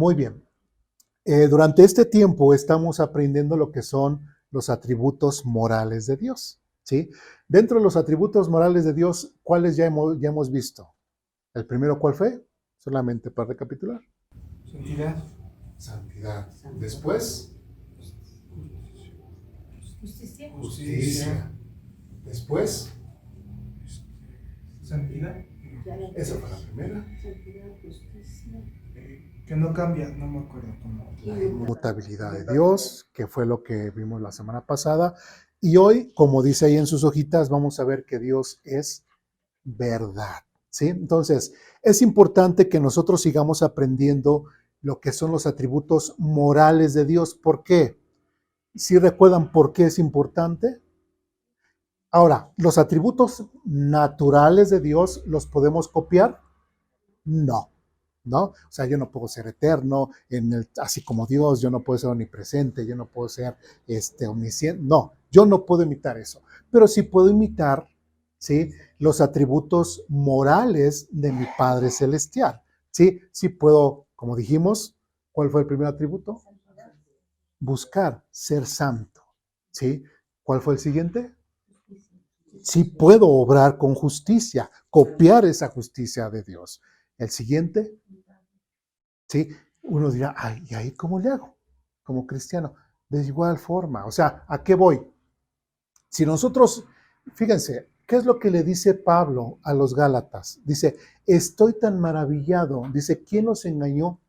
Muy bien. Durante este tiempo estamos aprendiendo lo que son los atributos morales de Dios, ¿sí? Dentro de los atributos morales de Dios, ¿cuáles ya hemos visto? ¿El primero cuál fue? Solamente para recapitular. Santidad. Santidad. Después, Justicia. justicia. Después, Santidad. esa fue la primera. Santidad, justicia. Que no cambia, no me acuerdo cómo. La inmutabilidad de Dios, que fue lo que vimos la semana pasada. Y hoy, como dice ahí en sus hojitas, vamos a ver que Dios es verdad, ¿sí? Entonces, es importante que nosotros sigamos aprendiendo lo que son los atributos morales de Dios. ¿Por qué? ¿Sí recuerdan por qué es importante? Ahora, ¿los atributos naturales de Dios los podemos copiar? No, ¿no? O sea, yo no puedo ser eterno, así como Dios, yo no puedo ser omnipresente, yo no puedo ser omnisciente. No, yo no puedo imitar eso, pero sí puedo imitar, ¿sí? Los atributos morales de mi Padre Celestial, ¿sí? Sí puedo, como dijimos, ¿cuál fue el primer atributo? Buscar ser santo, ¿sí? ¿Cuál fue el siguiente? Sí puedo obrar con justicia, copiar esa justicia de Dios. El siguiente, ¿sí? Uno dirá, ay, ¿y ahí cómo le hago? Como cristiano. De igual forma, o sea, ¿a qué voy? Si nosotros, fíjense, ¿qué es lo que le dice Pablo a los Gálatas? Dice, estoy tan maravillado, dice, ¿quién los engañó?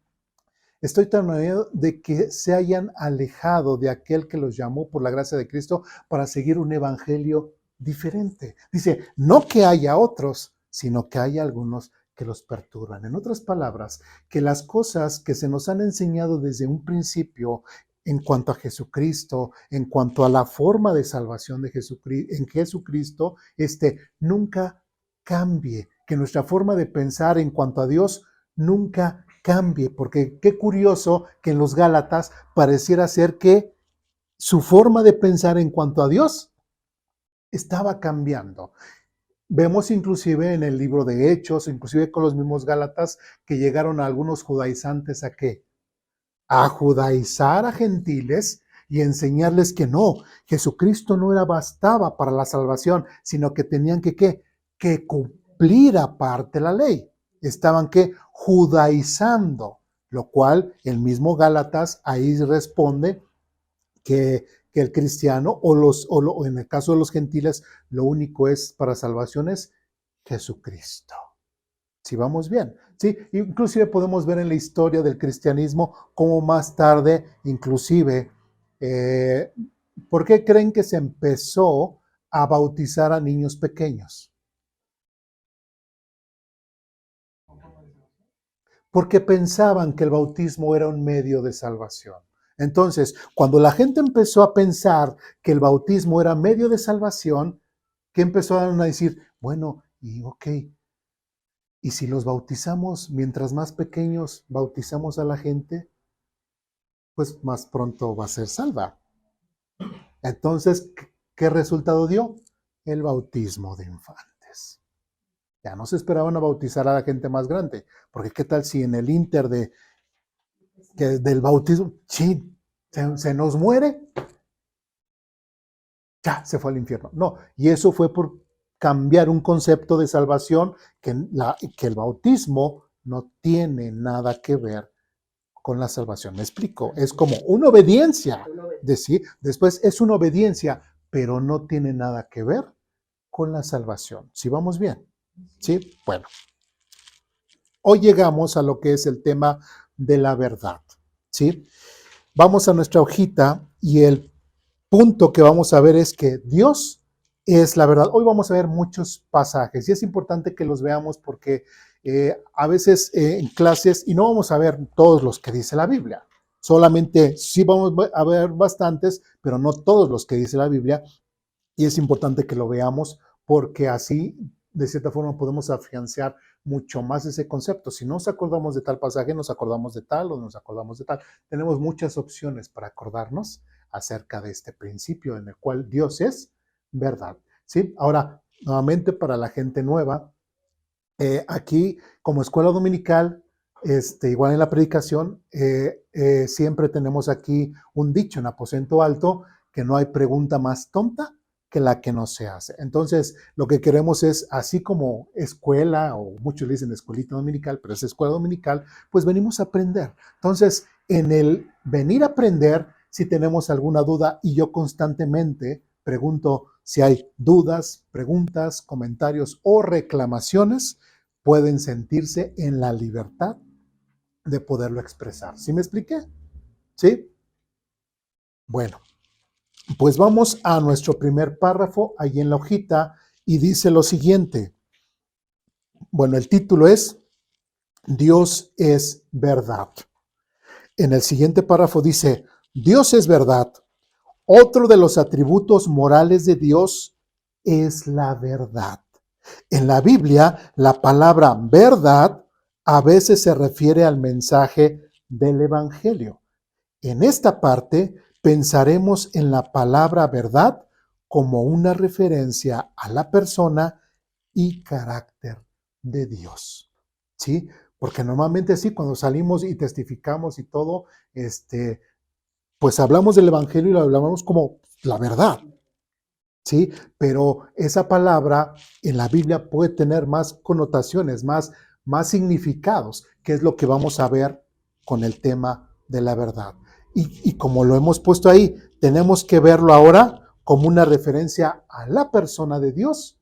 Estoy tan maravillado de que se hayan alejado de aquel que los llamó por la gracia de Cristo para seguir un evangelio diferente. Dice, no que haya otros, sino que hay algunos que los perturban. En otras palabras, que las cosas que se nos han enseñado desde un principio en cuanto a Jesucristo, en cuanto a la forma de salvación de Jesucristo, en Jesucristo, nunca cambie, que nuestra forma de pensar en cuanto a Dios nunca cambie, porque qué curioso que en los Gálatas pareciera ser que su forma de pensar en cuanto a Dios estaba cambiando. Vemos inclusive en el libro de Hechos, inclusive con los mismos Gálatas, que llegaron a algunos judaizantes a qué? A judaizar a gentiles y enseñarles que no, Jesucristo no bastaba para la salvación, sino que tenían que ¿qué? Que cumplir aparte la ley. Estaban que judaizando, lo cual el mismo Gálatas ahí responde que el cristiano o en el caso de los gentiles, lo único es para salvación es Jesucristo. Si vamos bien, ¿sí? Inclusive podemos ver en la historia del cristianismo cómo más tarde, inclusive, ¿por qué creen que se empezó a bautizar a niños pequeños? Porque pensaban que el bautismo era un medio de salvación. Entonces, cuando la gente empezó a pensar que el bautismo era medio de salvación, ¿qué empezaron a decir? Bueno, y ok, y si los bautizamos, mientras más pequeños bautizamos a la gente, pues más pronto va a ser salva. Entonces, ¿qué resultado dio? El bautismo de infantes. Ya no se esperaban a bautizar a la gente más grande, porque qué tal si en el inter del bautismo, sí, se nos muere, ya se fue al infierno. No, y eso fue por cambiar un concepto de salvación que el bautismo no tiene nada que ver con la salvación. Me explico, es como una obediencia, después es una obediencia, pero no tiene nada que ver con la salvación. ¿Sí vamos bien? ¿Sí? Bueno, hoy llegamos a lo que es el tema de la verdad. ¿Sí? Vamos a nuestra hojita y el punto que vamos a ver es que Dios es la verdad. Hoy vamos a ver muchos pasajes y es importante que los veamos porque a veces en clases, y no vamos a ver todos los que dice la Biblia, solamente sí vamos a ver bastantes, pero no todos los que dice la Biblia, y es importante que lo veamos porque así, de cierta forma, podemos afianzar mucho más ese concepto. Si no nos acordamos de tal pasaje, nos acordamos de tal o nos acordamos de tal. Tenemos muchas opciones para acordarnos acerca de este principio en el cual Dios es verdad. ¿Sí? Ahora, nuevamente para la gente nueva, aquí como escuela dominical, igual en la predicación, siempre tenemos aquí un dicho en aposento alto, que no hay pregunta más tonta que la que no se hace. Entonces, lo que queremos es, así como escuela, o muchos le dicen escuelita dominical, pero es escuela dominical, pues venimos a aprender. Entonces, en el venir a aprender, si tenemos alguna duda, y yo constantemente pregunto si hay dudas, preguntas, comentarios o reclamaciones, pueden sentirse en la libertad de poderlo expresar. ¿Sí me expliqué? ¿Sí? Bueno, pues vamos a nuestro primer párrafo ahí en la hojita y dice lo siguiente. Bueno, el título es Dios es verdad. En el siguiente párrafo dice, Dios es verdad. Otro de los atributos morales de Dios es la verdad. En la Biblia, la palabra verdad a veces se refiere al mensaje del Evangelio. En esta parte pensaremos en la palabra verdad como una referencia a la persona y carácter de Dios. ¿Sí? Porque normalmente sí, cuando salimos y testificamos y todo, pues hablamos del Evangelio y lo hablamos como la verdad. ¿Sí? Pero esa palabra en la Biblia puede tener más connotaciones, más significados, que es lo que vamos a ver con el tema de la verdad. Y como lo hemos puesto ahí, tenemos que verlo ahora como una referencia a la persona de Dios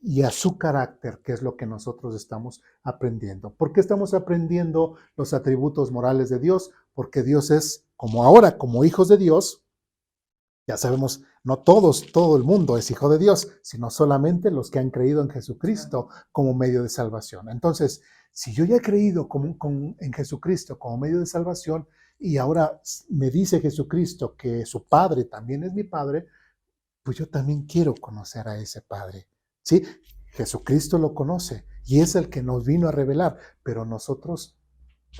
y a su carácter, que es lo que nosotros estamos aprendiendo. ¿Por qué estamos aprendiendo los atributos morales de Dios? Porque Dios es, como ahora, como hijos de Dios, ya sabemos, no todo el mundo es hijo de Dios, sino solamente los que han creído en Jesucristo como medio de salvación. Entonces, si yo ya he creído en Jesucristo como medio de salvación y ahora me dice Jesucristo que su Padre también es mi Padre, pues yo también quiero conocer a ese Padre. ¿Sí? Jesucristo lo conoce y es el que nos vino a revelar, pero nosotros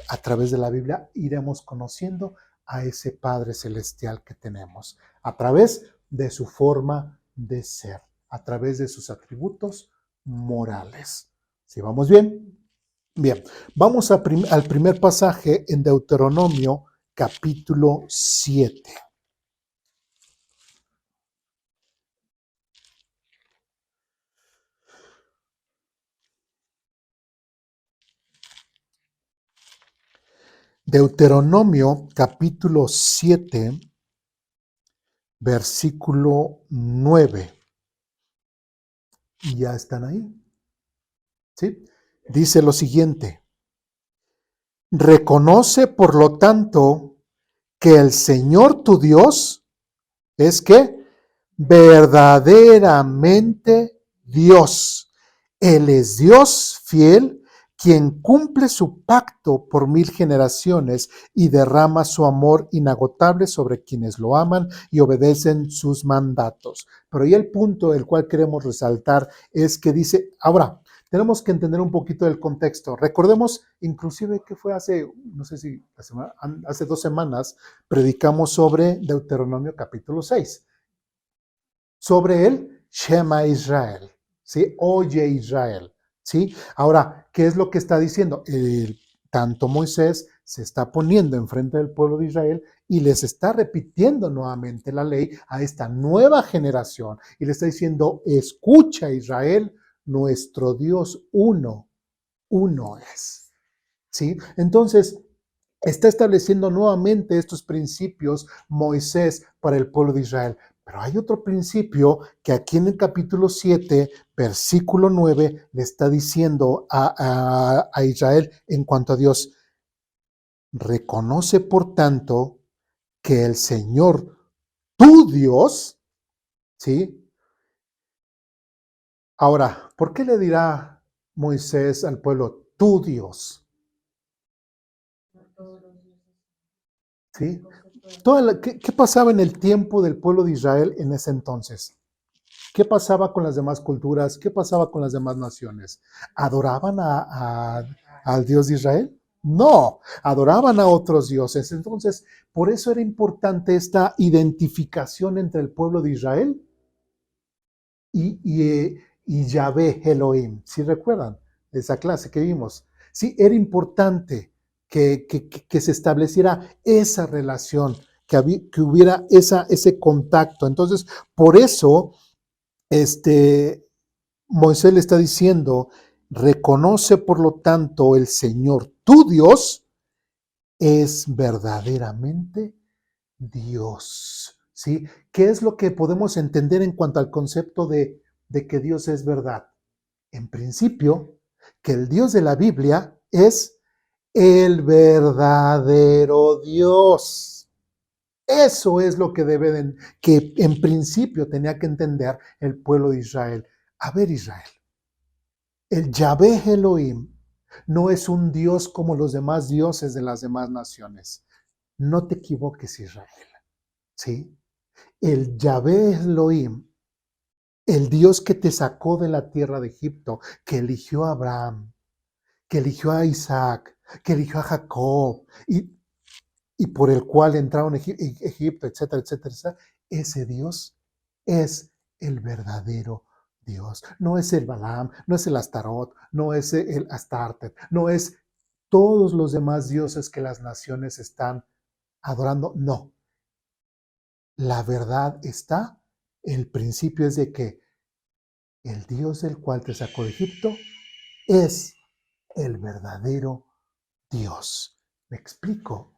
a través de la Biblia iremos conociendo a ese Padre celestial que tenemos, a través de su forma de ser, a través de sus atributos morales. ¿Sí vamos bien? Bien, vamos al primer pasaje en Deuteronomio capítulo 7. Deuteronomio capítulo 7, versículo 9. Y ya están ahí. ¿Sí? Dice lo siguiente. Reconoce, por lo tanto, que el Señor tu Dios es que verdaderamente Dios. Él es Dios fiel, quien cumple su pacto por 1000 generaciones y derrama su amor inagotable sobre quienes lo aman y obedecen sus mandatos. Pero ahí el punto el cual queremos resaltar es que dice, ahora, tenemos que entender un poquito del contexto. Recordemos, inclusive que fue hace, no sé si hace 2 semanas, predicamos sobre Deuteronomio capítulo 6. Sobre él, Shema Israel, ¿sí? Oye Israel, ¿sí? Ahora, ¿qué es lo que está diciendo? Tanto Moisés se está poniendo enfrente del pueblo de Israel y les está repitiendo nuevamente la ley a esta nueva generación y le está diciendo, escucha Israel, nuestro Dios uno es, ¿sí? Entonces, está estableciendo nuevamente estos principios Moisés para el pueblo de Israel. Pero hay otro principio que aquí en el capítulo 7, versículo 9, le está diciendo a Israel en cuanto a Dios. Reconoce, por tanto, que el Señor, tu Dios, ¿sí? Ahora, ¿por qué le dirá Moisés al pueblo, tu Dios? ¿Sí? ¿Qué pasaba en el tiempo del pueblo de Israel en ese entonces? ¿Qué pasaba con las demás culturas? ¿Qué pasaba con las demás naciones? ¿Adoraban al Dios de Israel? No, adoraban a otros dioses. Entonces, por eso era importante esta identificación entre el pueblo de Israel y Yahvé Elohim. ¿Sí recuerdan esa clase que vimos? Sí, era importante que se estableciera esa relación, que hubiera ese contacto. Entonces, por eso, Moisés le está diciendo, reconoce por lo tanto el Señor, tu Dios, es verdaderamente Dios. ¿Sí? ¿Qué es lo que podemos entender en cuanto al concepto de que Dios es verdad? En principio, que el Dios de la Biblia es el verdadero Dios. Eso es lo que que en principio tenía que entender el pueblo de Israel. A ver, Israel, el Yahvé Elohim no es un Dios como los demás dioses de las demás naciones. No te equivoques, Israel. ¿Sí? El Yahvé Elohim, el Dios que te sacó de la tierra de Egipto, que eligió a Abraham, que eligió a Isaac, que eligió a Jacob, y por el cual entraron a Egipto, etcétera, etcétera, etcétera, ese Dios es el verdadero Dios. No es el Balaam, no es el Astarot, no es el Astartet, no es todos los demás dioses que las naciones están adorando. No. La verdad está, el principio es de que el Dios del cual te sacó de Egipto es el verdadero Dios. ¿Me explico?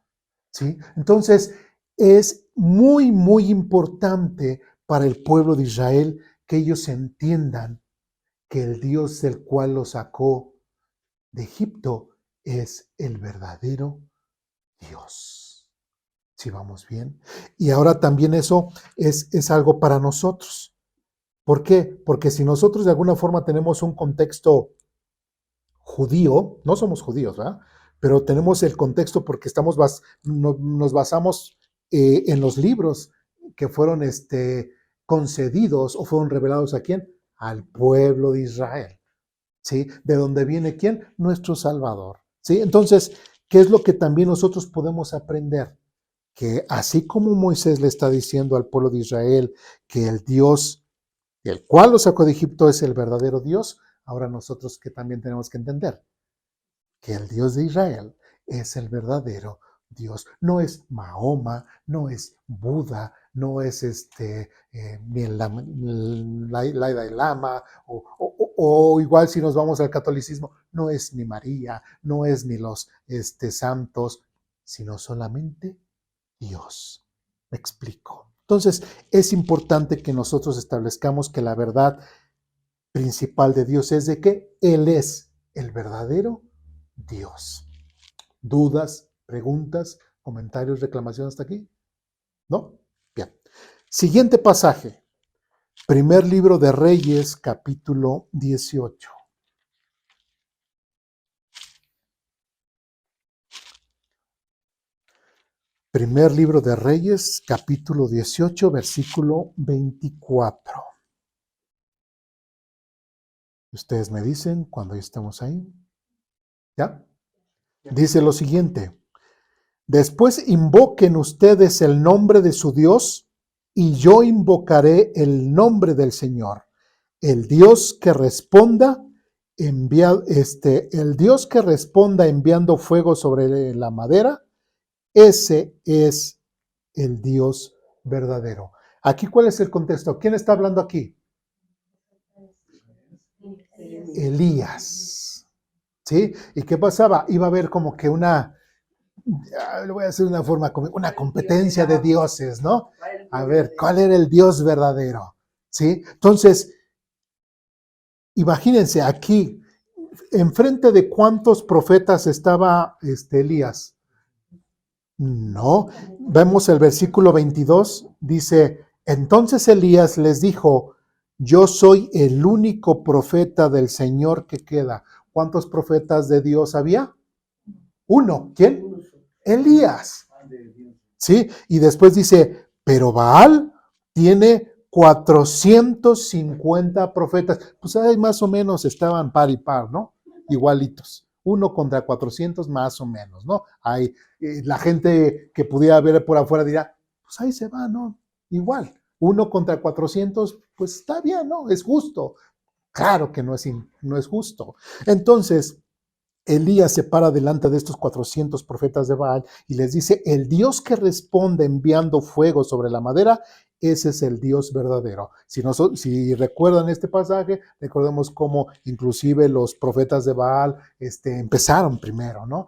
¿Sí? Entonces, es muy, muy importante para el pueblo de Israel que ellos entiendan que el Dios del cual los sacó de Egipto es el verdadero Dios. ¿Sí vamos bien? Y ahora también eso es algo para nosotros. ¿Por qué? Porque si nosotros de alguna forma tenemos un contexto judío, no somos judíos, ¿verdad? Pero tenemos el contexto porque nos basamos en los libros que fueron concedidos o fueron revelados a quién? Al pueblo de Israel, ¿sí? ¿De dónde viene quién? Nuestro Salvador, ¿sí? Entonces, ¿qué es lo que también nosotros podemos aprender? Que así como Moisés le está diciendo al pueblo de Israel que el Dios del cual los sacó de Egipto es el verdadero Dios, ahora nosotros que también tenemos que entender que el Dios de Israel es el verdadero Dios. No es Mahoma, no es Buda, no es ni el Dalai Lama, o igual si nos vamos al catolicismo, no es ni María, no es ni los santos, sino solamente Dios. Me explico. Entonces, es importante que nosotros establezcamos que la verdad principal de Dios es de que Él es el verdadero Dios. ¿Dudas, preguntas, comentarios, reclamaciones hasta aquí? ¿No? Bien. Siguiente pasaje. Primer libro de Reyes, capítulo 18. Primer libro de Reyes, capítulo 18, versículo 24. Ustedes me dicen cuando ya estemos ahí. ¿Ya? Dice lo siguiente. Después invoquen ustedes el nombre de su Dios y yo invocaré el nombre del Señor. El Dios que responda, el Dios que responda enviando fuego sobre la madera, ese es el Dios verdadero. Aquí, ¿cuál es el contexto? ¿Quién está hablando aquí? Elías. ¿Sí? ¿Y qué pasaba? Iba a haber como que le voy a hacer una forma, como una competencia de dioses, ¿no? A ver, ¿cuál era el Dios verdadero? ¿Sí? Entonces, imagínense aquí, enfrente de cuántos profetas estaba Elías. No, vemos el versículo 22, dice, entonces Elías les dijo, yo soy el único profeta del Señor que queda. ¿Cuántos profetas de Dios había? Uno. ¿Quién? Elías. ¿Sí? Y después dice, pero Baal tiene 450 profetas. Pues ahí más o menos estaban par y par, ¿no? Igualitos. Uno contra 400 más o menos, ¿no? Hay la gente que pudiera ver por afuera dirá, pues ahí se va, ¿no? Igual. Uno contra 400, pues está bien, ¿no? Es justo. Claro que no es justo. Entonces, Elías se para delante de estos 400 profetas de Baal y les dice, el Dios que responde enviando fuego sobre la madera, ese es el Dios verdadero. Si recuerdan este pasaje, recordemos cómo inclusive los profetas de Baal empezaron primero, ¿no?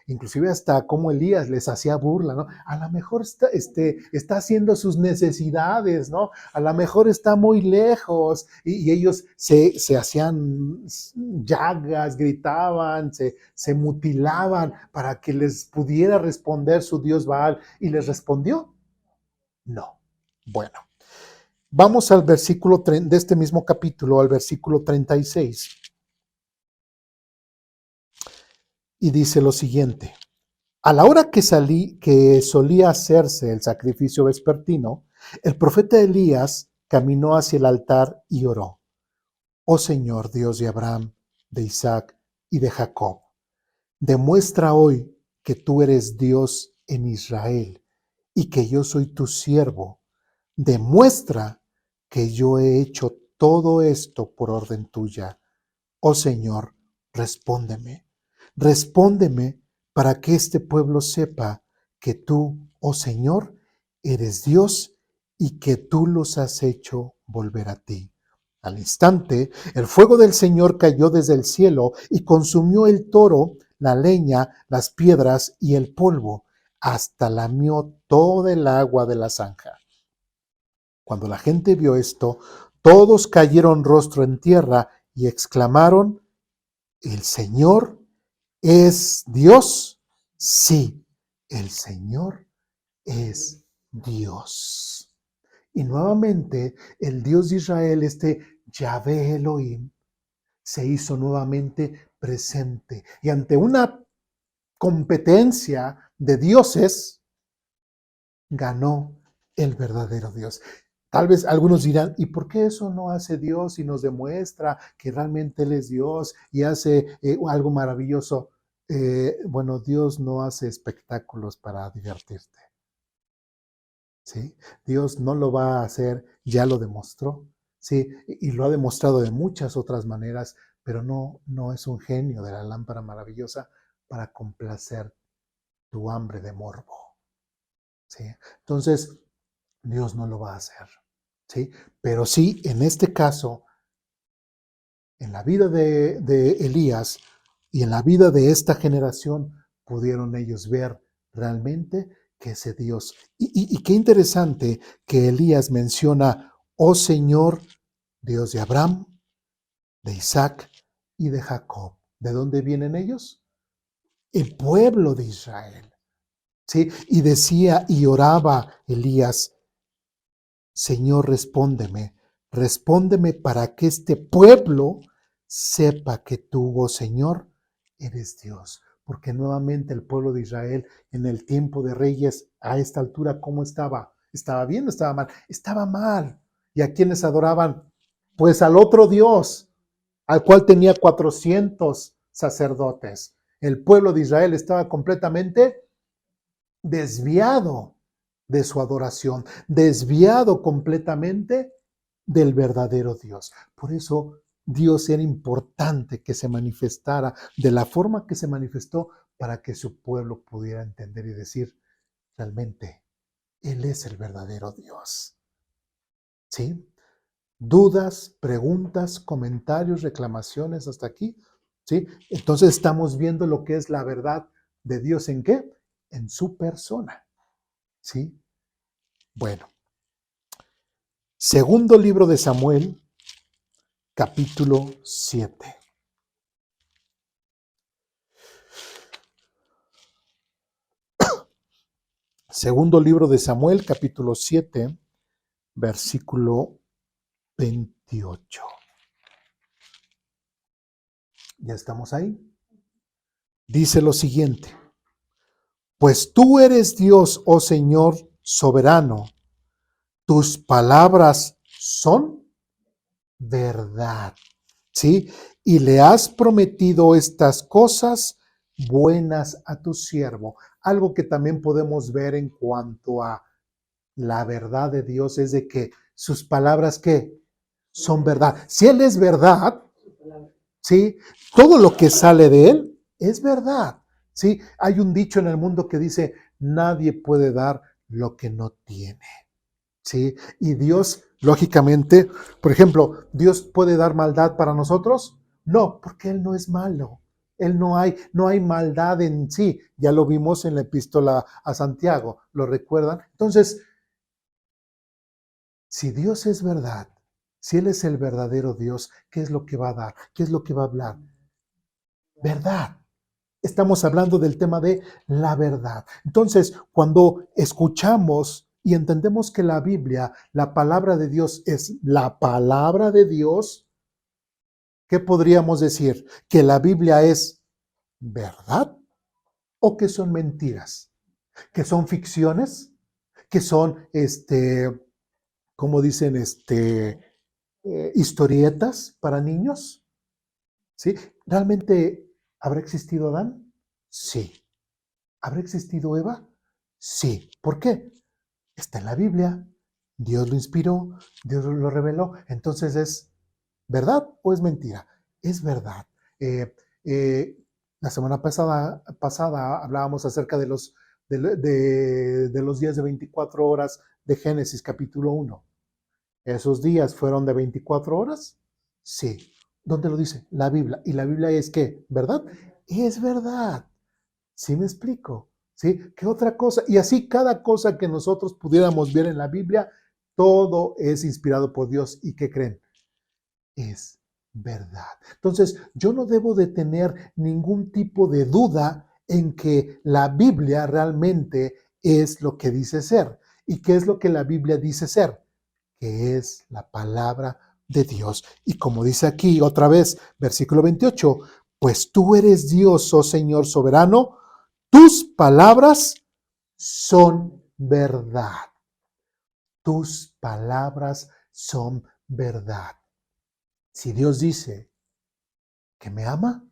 Inclusive hasta cómo Elías les hacía burla, ¿no? A lo mejor está haciendo sus necesidades, ¿no? A lo mejor está muy lejos y ellos se hacían llagas, gritaban, se mutilaban para que les pudiera responder su Dios Baal. ¿Y les respondió? No. Bueno, vamos al versículo de este mismo capítulo, al versículo 36. Y dice lo siguiente. A la hora que solía hacerse el sacrificio vespertino, el profeta Elías caminó hacia el altar y oró. Oh Señor, Dios de Abraham, de Isaac y de Jacob, demuestra hoy que tú eres Dios en Israel y que yo soy tu siervo. Demuestra que yo he hecho todo esto por orden tuya. Oh Señor, respóndeme. Respóndeme para que este pueblo sepa que tú, oh Señor, eres Dios y que tú los has hecho volver a ti. Al instante, el fuego del Señor cayó desde el cielo y consumió el toro, la leña, las piedras y el polvo, hasta lamió toda el agua de la zanja. Cuando la gente vio esto, todos cayeron rostro en tierra y exclamaron, ¿el Señor es Dios? Sí, el Señor es Dios. Y nuevamente el Dios de Israel, Yahvé Elohim, se hizo nuevamente presente. Y ante una competencia de dioses, ganó el verdadero Dios. Tal vez algunos dirán, ¿y por qué eso no hace Dios y nos demuestra que realmente Él es Dios y hace algo maravilloso? Bueno, Dios no hace espectáculos para divertirte. ¿Sí? Dios no lo va a hacer, ya lo demostró. ¿Sí? Y lo ha demostrado de muchas otras maneras, pero no es un genio de la lámpara maravillosa para complacer tu hambre de morbo. ¿Sí? Entonces, Dios no lo va a hacer. ¿Sí? Pero sí, en este caso, en la vida de Elías y en la vida de esta generación, pudieron ellos ver realmente que ese Dios. Y qué interesante que Elías menciona, oh Señor, Dios de Abraham, de Isaac y de Jacob. ¿De dónde vienen ellos? El pueblo de Israel. ¿Sí? Y decía y oraba Elías, Señor, respóndeme para que este pueblo sepa que tú, oh Señor, eres Dios. Porque nuevamente el pueblo de Israel en el tiempo de reyes, a esta altura, ¿cómo estaba? ¿Estaba bien o estaba mal? Estaba mal. ¿Y a quiénes adoraban? Pues al otro Dios, al cual tenía 400 sacerdotes. El pueblo de Israel estaba completamente desviado de su adoración, desviado completamente del verdadero Dios. Por eso Dios era importante que se manifestara de la forma que se manifestó para que su pueblo pudiera entender y decir, realmente, Él es el verdadero Dios. ¿Sí? ¿Dudas, preguntas, comentarios, reclamaciones hasta aquí? ¿Sí? Entonces estamos viendo lo que es la verdad de Dios ¿en qué? En su persona. ¿Sí? Bueno. Segundo libro de Samuel, capítulo 7. Segundo libro de Samuel, capítulo 7, versículo 28. ¿Ya estamos ahí? Dice lo siguiente. Pues tú eres Dios, oh Señor soberano. Tus palabras son verdad. ¿Sí? Y le has prometido estas cosas buenas a tu siervo. Algo que también podemos ver en cuanto a la verdad de Dios es de que sus palabras ¿qué? Son verdad. Si Él es verdad, ¿sí? Todo lo que sale de Él es verdad. ¿Sí? Hay un dicho en el mundo que dice, nadie puede dar lo que no tiene. ¿Sí? Y Dios, lógicamente, por ejemplo, ¿Dios puede dar maldad para nosotros? No, porque Él no es malo. Él no hay maldad en sí. Ya lo vimos en la epístola a Santiago. ¿Lo recuerdan? Entonces, si Dios es verdad, si Él es el verdadero Dios, ¿qué es lo que va a dar? ¿Qué es lo que va a hablar? Verdad. Estamos hablando del tema de la verdad. Entonces, cuando escuchamos y entendemos que la Biblia, la palabra de Dios es la palabra de Dios, ¿qué podríamos decir? ¿Que la Biblia es verdad o que son mentiras? ¿Que son ficciones? ¿Que son, como dicen, historietas para niños? ¿Sí? ¿Realmente habrá existido Adán? Sí. ¿Habrá existido Eva? Sí. ¿Por qué? Está en la Biblia. Dios lo inspiró, Dios lo reveló. Entonces, ¿es verdad o es mentira? Es verdad. Eh, eh, la semana pasada hablábamos acerca de los días de 24 horas de Génesis capítulo 1. ¿Esos días fueron de 24 horas? Sí. ¿Dónde lo dice? La Biblia. ¿Y la Biblia es qué? ¿Verdad? Es verdad. ¿Sí me explico? ¿Sí? ¿Qué otra cosa? Y así cada cosa que nosotros pudiéramos ver en la Biblia, todo es inspirado por Dios. ¿Y qué creen? Es verdad. Entonces, yo no debo de tener ningún tipo de duda en que la Biblia realmente es lo que dice ser. ¿Y qué es lo que la Biblia dice ser? Que es la palabra de Dios. Y como dice aquí otra vez, versículo 28, pues tú eres Dios, oh Señor soberano, tus palabras son verdad. Tus palabras son verdad. Si Dios dice que me ama,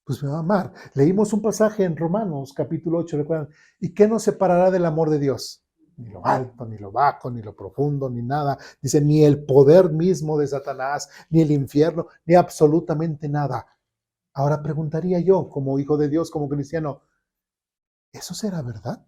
pues me va a amar. Leímos un pasaje en Romanos capítulo 8, ¿recuerdan? ¿Y qué nos separará del amor de Dios? Ni lo alto, ni lo bajo, ni lo profundo, ni nada. Dice, ni el poder mismo de Satanás, ni el infierno, ni absolutamente nada. Ahora preguntaría yo, como hijo de Dios, como cristiano, ¿eso será verdad?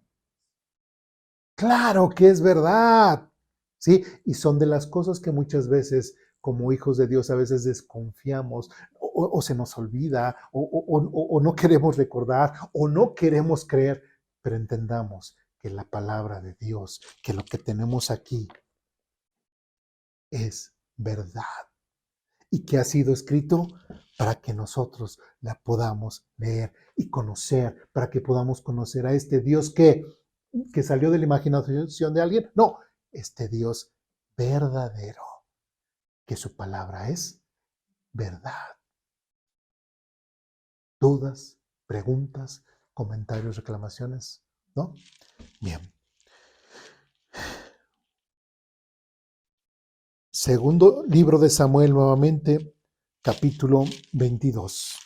Claro que es verdad, ¿sí? Y son de las cosas que muchas veces, como hijos de Dios, a veces desconfiamos o se nos olvida o no queremos recordar o no queremos creer, pero entendamos que la palabra de Dios, que lo que tenemos aquí es verdad y que ha sido escrito para que nosotros la podamos leer y conocer, para que podamos conocer a este Dios que salió de la imaginación de alguien. No, este Dios verdadero, que su palabra es verdad. Dudas, preguntas, comentarios, reclamaciones, ¿no? Bien. Segundo libro de Samuel nuevamente, capítulo 22.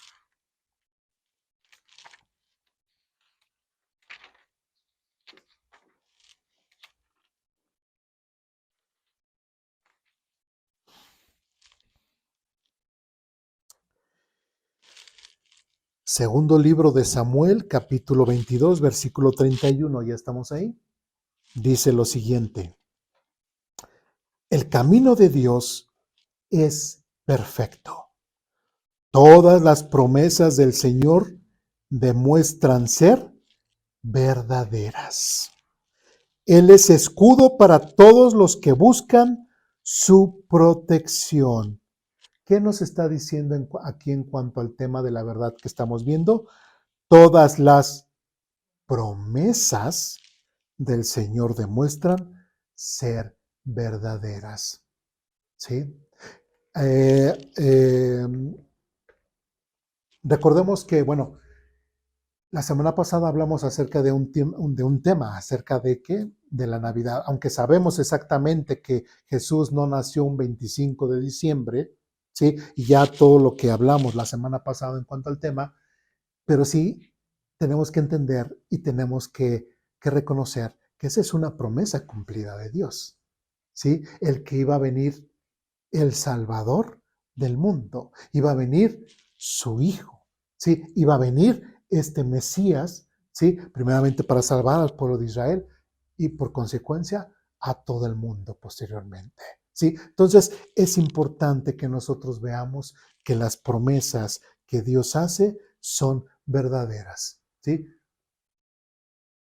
Segundo libro de Samuel, capítulo 22, versículo 31. ¿Ya estamos ahí? Dice lo siguiente. El camino de Dios es perfecto. Todas las promesas del Señor demuestran ser verdaderas. Él es escudo para todos los que buscan su protección. ¿Qué nos está diciendo aquí en cuanto al tema de la verdad que estamos viendo? Todas las promesas del Señor demuestran ser verdaderas. ¿Sí? Eh, eh, Recordemos que, bueno, la semana pasada hablamos acerca de un tema, acerca de qué, de la Navidad, aunque sabemos exactamente que Jesús no nació un 25 de diciembre, ¿sí? Y ya todo lo que hablamos la semana pasada en cuanto al tema, pero sí tenemos que entender y tenemos que reconocer que esa es una promesa cumplida de Dios, ¿sí? El que iba a venir el Salvador del mundo, iba a venir su Hijo, ¿sí? Iba a venir este Mesías, ¿sí? Primeramente para salvar al pueblo de Israel y por consecuencia a todo el mundo posteriormente, ¿sí? Entonces es importante que nosotros veamos que las promesas que Dios hace son verdaderas, ¿sí?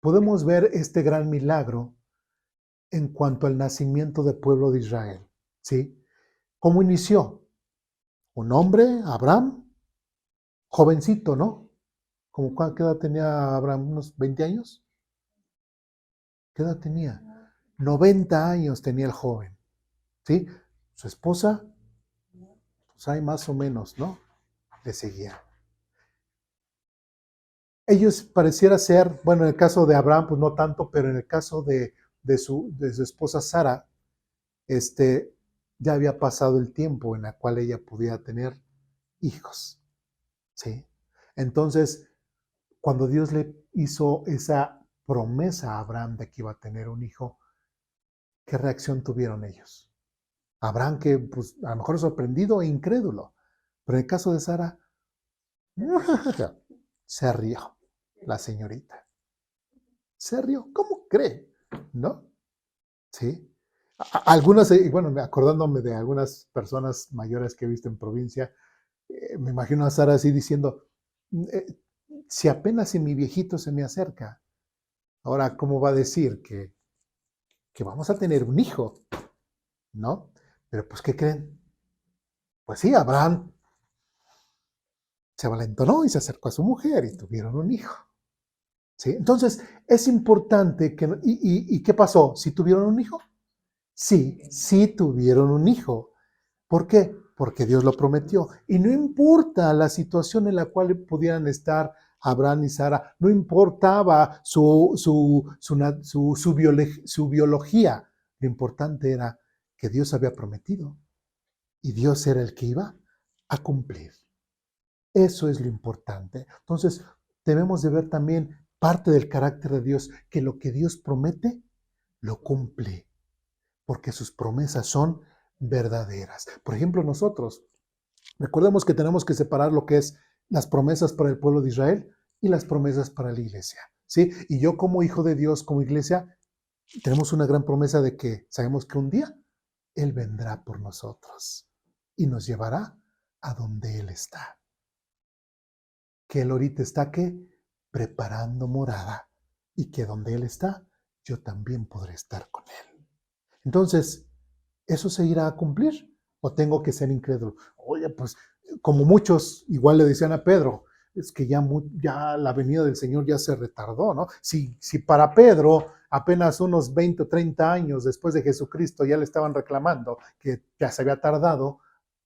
Podemos ver este gran milagro en cuanto al nacimiento del pueblo de Israel, ¿sí? ¿Cómo inició? Un hombre, Abraham, jovencito, ¿no? ¿Qué edad tenía Abraham? ¿Unos 20 años? ¿Qué edad tenía? 90 años tenía el joven, ¿sí? Su esposa, pues hay más o menos, ¿no? Le seguía. Ellos pareciera ser, bueno, en el caso de Abraham, pues no tanto, pero en el caso de su esposa Sara, ya había pasado el tiempo en el cual ella pudiera tener hijos, ¿sí? Entonces, cuando Dios le hizo esa promesa a Abraham de que iba a tener un hijo, ¿qué reacción tuvieron ellos? Abraham que, pues, a lo mejor sorprendido e incrédulo, pero en el caso de Sara, se rió la señorita. Se rió, ¿cómo cree? ¿No? ¿Sí? Algunas, bueno, acordándome de algunas personas mayores que he visto en provincia, me imagino a Sara así diciendo, eh, si apenas si mi viejito se me acerca, ahora, ¿cómo va a decir que vamos a tener un hijo? ¿No? Pero pues, ¿qué creen? Pues sí, Abraham se valentonó y se acercó a su mujer y tuvieron un hijo. ¿Sí? Entonces, es importante que... ¿Y qué pasó? ¿Sí tuvieron un hijo? Sí, sí tuvieron un hijo. ¿Por qué? Porque Dios lo prometió. Y no importa la situación en la cual pudieran estar Abraham y Sara, no importaba su biología. Lo importante era que Dios había prometido y Dios era el que iba a cumplir. Eso es lo importante. Entonces, debemos de ver también parte del carácter de Dios, que lo que Dios promete, lo cumple, porque sus promesas son verdaderas. Por ejemplo, nosotros, recordemos que tenemos que separar lo que es las promesas para el pueblo de Israel y las promesas para la iglesia, ¿sí? Y yo como hijo de Dios, como iglesia, tenemos una gran promesa de que sabemos que un día Él vendrá por nosotros y nos llevará a donde Él está. Que Él ahorita está, ¿qué? Preparando morada, y que donde Él está, yo también podré estar con Él. Entonces, ¿eso se irá a cumplir? ¿O tengo que ser incrédulo? Oye, pues, como muchos igual le decían a Pedro, es que ya la venida del Señor ya se retardó, ¿no? Si para Pedro apenas unos 20 o 30 años después de Jesucristo ya le estaban reclamando que ya se había tardado,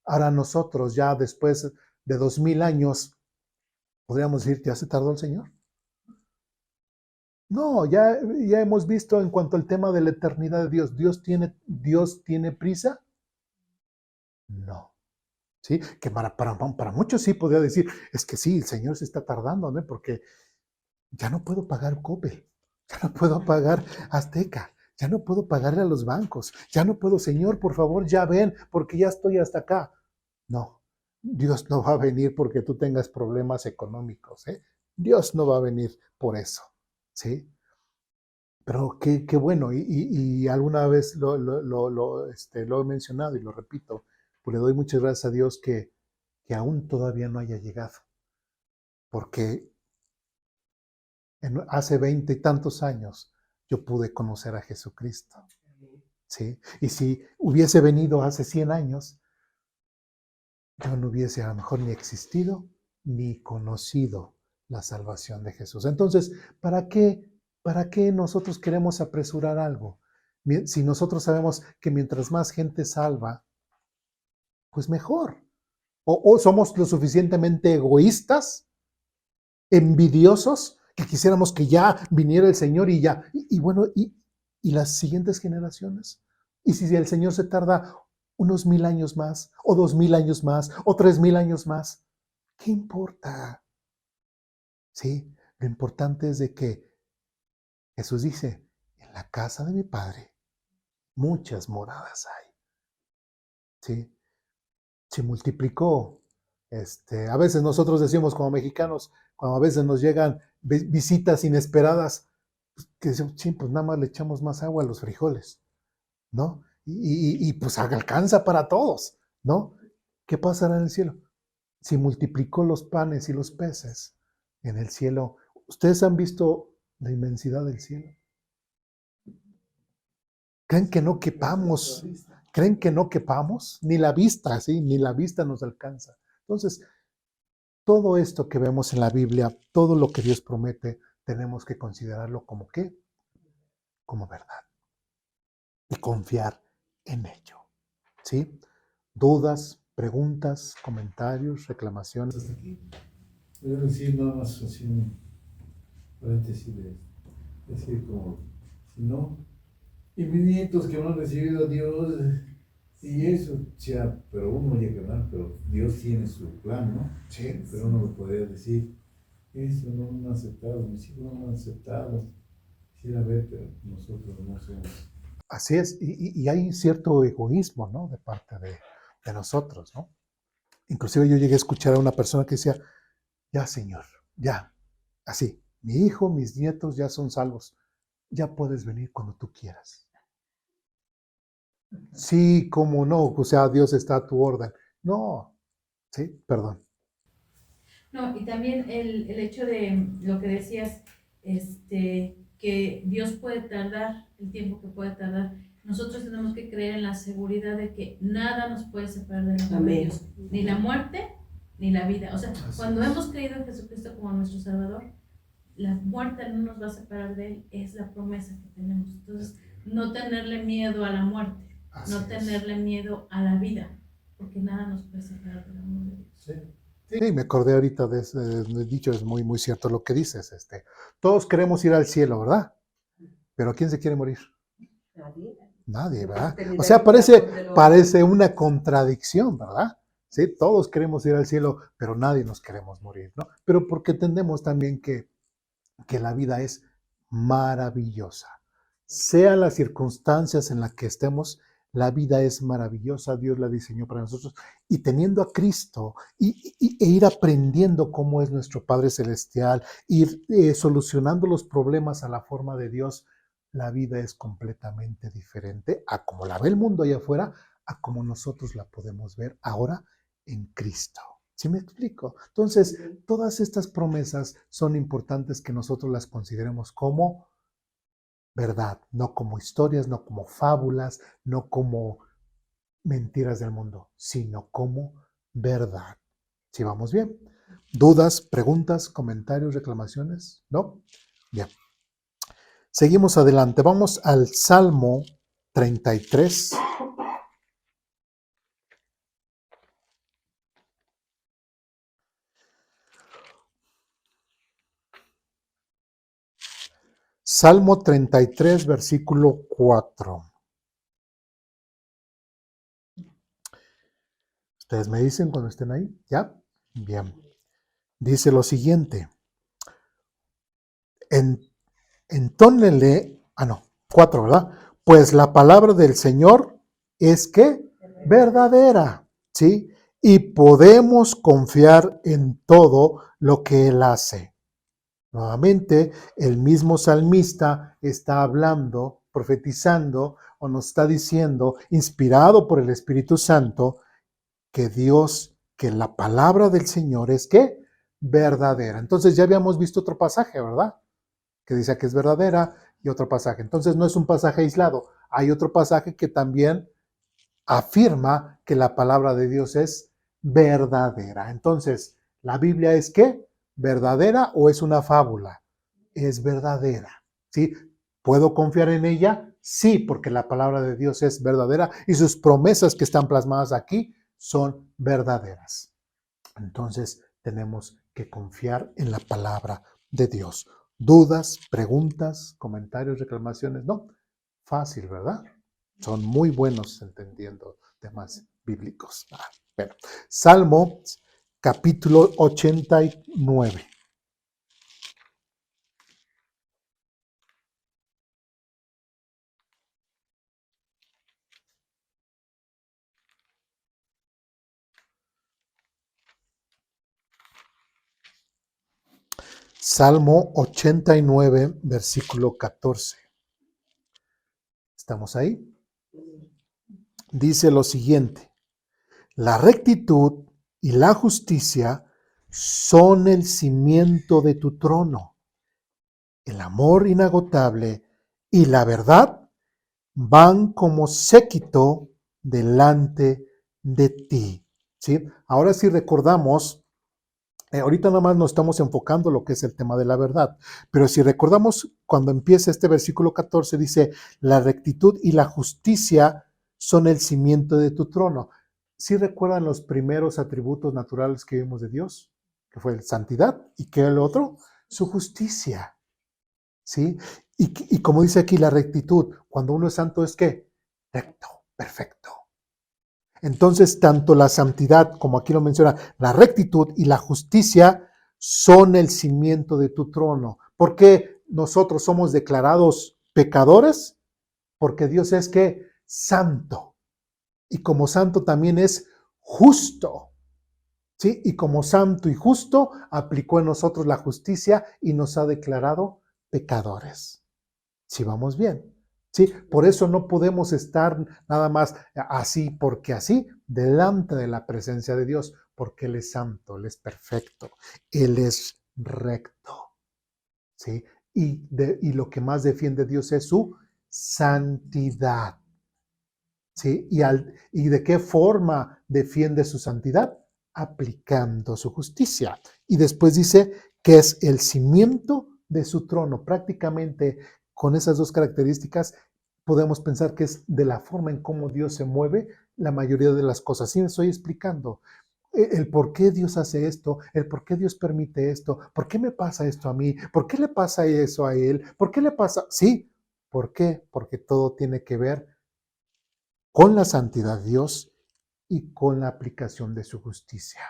ahora nosotros ya después de 2000 años, podríamos decir, ¿ya se tardó el Señor? No, ya hemos visto en cuanto al tema de la eternidad de Dios. ¿Dios tiene prisa? No. ¿Sí? Que para muchos sí podría decir, es que sí, el Señor se está tardando, ¿no? Porque ya no puedo pagar Coppel, ya no puedo pagar Azteca, ya no puedo pagarle a los bancos, ya no puedo, Señor, por favor, ya ven, porque ya estoy hasta acá. No, Dios no va a venir porque tú tengas problemas económicos, ¿eh? Dios no va a venir por eso, ¿sí? Pero qué bueno, y alguna vez lo he mencionado y lo repito, pues le doy muchas gracias a Dios que aún todavía no haya llegado, porque hace 20 y tantos años yo pude conocer a Jesucristo, ¿sí? Y si hubiese venido hace 100 años, yo no hubiese a lo mejor ni existido ni conocido la salvación de Jesús. Entonces, ¿para qué nosotros queremos apresurar algo? Si nosotros sabemos que mientras más gente salva, pues mejor. O somos lo suficientemente egoístas, envidiosos, que quisiéramos que ya viniera el Señor y ya. Y bueno, y las siguientes generaciones. Y si el Señor se tarda unos 1000 años más, o 2000 años más, o 3000 años más, ¿qué importa? ¿Sí? Lo importante es de que Jesús dice, en la casa de mi Padre muchas moradas hay. ¿Sí? Se multiplicó A veces nosotros decimos como mexicanos, cuando a veces nos llegan visitas inesperadas, pues, que decimos, "Chin, pues nada más le echamos más agua a los frijoles, ¿no? Y pues alcanza para todos, ¿no? ¿Qué pasará en el cielo? Si multiplicó los panes y los peces en el cielo, ¿ustedes han visto la inmensidad del cielo? ¿Creen que no quepamos? ¿Creen que no quepamos? Ni la vista, ¿sí? Ni la vista nos alcanza. Entonces, todo esto que vemos en la Biblia, todo lo que Dios promete, tenemos que considerarlo como ¿qué? Como verdad. Y confiar en ello, ¿sí? Dudas, preguntas, comentarios, reclamaciones. Hasta aquí. Voy a decir nada más así un paréntesis de decir como, si no, y mis nietos que no han recibido a Dios, y eso, ya, pero uno llega a hablar, pero Dios tiene su plan, ¿no? Sí. Pero uno lo podría decir, eso no lo han aceptado, mis hijos no lo han aceptado, quisiera ver, pero nosotros no somos. Así es, y hay cierto egoísmo, ¿no? De parte de nosotros, ¿no? Inclusive yo llegué a escuchar a una persona que decía, ya Señor, ya, así, mi hijo, mis nietos ya son salvos, ya puedes venir cuando tú quieras. Sí, cómo no, o sea, Dios está a tu orden. No, sí, perdón. No, y también el hecho de lo que decías, que Dios puede tardar el tiempo que puede tardar. Nosotros tenemos que creer en la seguridad de que nada nos puede separar del amor de Dios, ni la muerte ni la vida. O sea, cuando hemos creído en Jesucristo como nuestro Salvador, la muerte no nos va a separar de Él, es la promesa que tenemos. Entonces, no tenerle miedo a la muerte, no tenerle miedo a la vida, porque nada nos puede separar del amor de Dios. Sí. Sí, me acordé ahorita de ese dicho, es muy, muy cierto lo que dices. Todos queremos ir al cielo, ¿verdad? Pero ¿quién se quiere morir? Nadie, ¿verdad? O sea, parece una contradicción, ¿verdad? Sí, todos queremos ir al cielo, pero nadie nos queremos morir, ¿no? Pero porque entendemos también que la vida es maravillosa. Sean las circunstancias en las que estemos, la vida es maravillosa, Dios la diseñó para nosotros. Y teniendo a Cristo e ir aprendiendo cómo es nuestro Padre Celestial, ir solucionando los problemas a la forma de Dios, la vida es completamente diferente a como la ve el mundo allá afuera, a como nosotros la podemos ver ahora en Cristo. ¿Sí me explico? Entonces, todas estas promesas son importantes que nosotros las consideremos como verdad, no como historias, no como fábulas, no como mentiras del mundo, sino como verdad. ¿Sí vamos bien? ¿Dudas, preguntas, comentarios, reclamaciones? ¿No? Bien. Seguimos adelante. Vamos al Salmo 33. Salmo 33, versículo 4. Ustedes me dicen cuando estén ahí. ¿Ya? Bien. Dice lo siguiente. Entónenle, 4, ¿verdad? Pues la palabra del Señor es que verdadera, ¿sí? Y podemos confiar en todo lo que Él hace. Nuevamente, el mismo salmista está hablando, profetizando, o nos está diciendo, inspirado por el Espíritu Santo, que Dios, que la palabra del Señor es que verdadera. Entonces ya habíamos visto otro pasaje, ¿verdad? Que dice que es verdadera y otro pasaje. Entonces no es un pasaje aislado. Hay otro pasaje que también afirma que la palabra de Dios es verdadera. Entonces, ¿la Biblia es qué? ¿Verdadera o es una fábula? Es verdadera. ¿Sí? ¿Puedo confiar en ella? Sí, porque la palabra de Dios es verdadera y sus promesas que están plasmadas aquí son verdaderas. Entonces, tenemos que confiar en la palabra de Dios. ¿Dudas, preguntas, comentarios, reclamaciones? No, fácil, ¿verdad? Son muy buenos entendiendo temas bíblicos. Bueno, Salmo capítulo 89. Salmo 89, versículo 14. ¿Estamos ahí? Dice lo siguiente: la rectitud y la justicia son el cimiento de tu trono. El amor inagotable y la verdad van como séquito delante de ti. ¿Sí? Ahora sí recordamos, ahorita nada más nos estamos enfocando en lo que es el tema de la verdad, pero si recordamos cuando empieza este versículo 14, dice, la rectitud y la justicia son el cimiento de tu trono. ¿Sí recuerdan los primeros atributos naturales que vimos de Dios? Que fue la santidad y que el otro, su justicia. ¿Sí? Y como dice aquí la rectitud, cuando uno es santo es ¿qué? Recto, perfecto. Entonces, tanto la santidad, como aquí lo menciona, la rectitud y la justicia son el cimiento de tu trono. ¿Por qué nosotros somos declarados pecadores? Porque Dios es ¿qué? Santo. Y como santo también es justo. ¿Sí? Y como santo y justo aplicó en nosotros la justicia y nos ha declarado pecadores. Si vamos bien. ¿Sí? Por eso no podemos estar nada más así porque así delante de la presencia de Dios, porque Él es santo, Él es perfecto, Él es recto. ¿Sí? Y lo que más defiende Dios es su santidad. ¿Sí? ¿Y de qué forma defiende su santidad? Aplicando su justicia. Y después dice que es el cimiento de su trono. Prácticamente con esas dos características podemos pensar que es de la forma en cómo Dios se mueve la mayoría de las cosas. Sí me estoy explicando. El por qué Dios hace esto, el por qué Dios permite esto, por qué me pasa esto a mí, por qué le pasa eso a él, por qué le pasa... Sí, ¿por qué? Porque todo tiene que ver con la santidad de Dios y con la aplicación de su justicia.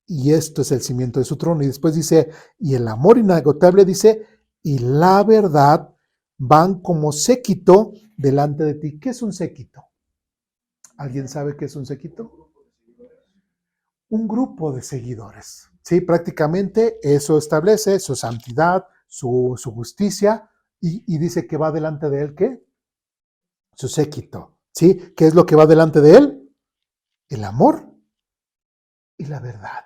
Y esto es el cimiento de su trono. Y después dice, y el amor inagotable dice, y la verdad van como séquito delante de ti. ¿Qué es un séquito? ¿Alguien sabe qué es un séquito? Un grupo de seguidores. Sí, prácticamente eso establece su santidad, su justicia, y dice que va delante de él, ¿qué? Su séquito. ¿Sí? ¿Qué es lo que va delante de él? El amor y la verdad.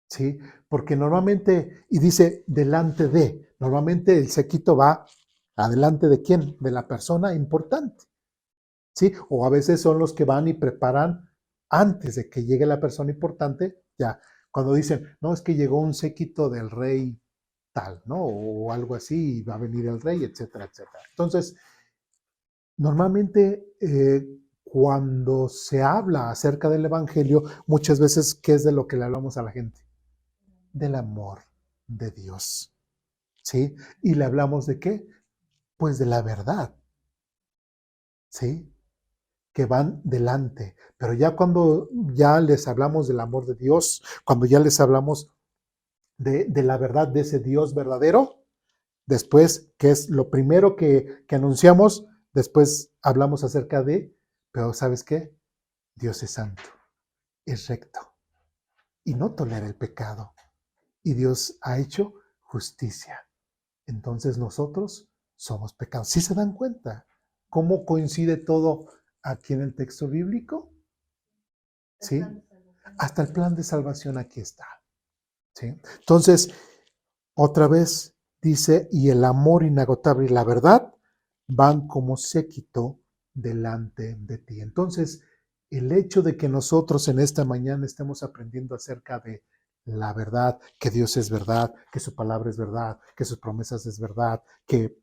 ¿Sí? Porque normalmente, y dice delante de, normalmente el séquito va adelante de quién, de la persona importante, ¿sí? O a veces son los que van y preparan antes de que llegue la persona importante, ya, cuando dicen, no, es que llegó un séquito del rey tal, ¿no? O algo así, y va a venir el rey, etcétera, etcétera. Entonces, normalmente cuando se habla acerca del evangelio, muchas veces, ¿qué es de lo que le hablamos a la gente? Del amor de Dios, ¿sí? Y le hablamos de qué? Pues de la verdad, ¿sí? Que van delante. Pero ya cuando ya les hablamos del amor de Dios, cuando ya les hablamos de la verdad de ese Dios verdadero, después, que es lo primero que anunciamos, después hablamos acerca de, pero ¿sabes qué? Dios es santo, es recto y no tolera el pecado. Y Dios ha hecho justicia. Entonces nosotros somos pecados. ¿Sí se dan cuenta cómo coincide todo aquí en el texto bíblico? ¿Sí? Hasta el plan de salvación aquí está. ¿Sí? Entonces, otra vez dice, y el amor inagotable y la verdad van como séquito delante de ti. Entonces, el hecho de que nosotros en esta mañana estemos aprendiendo acerca de la verdad, que Dios es verdad, que su palabra es verdad, que sus promesas es verdad, que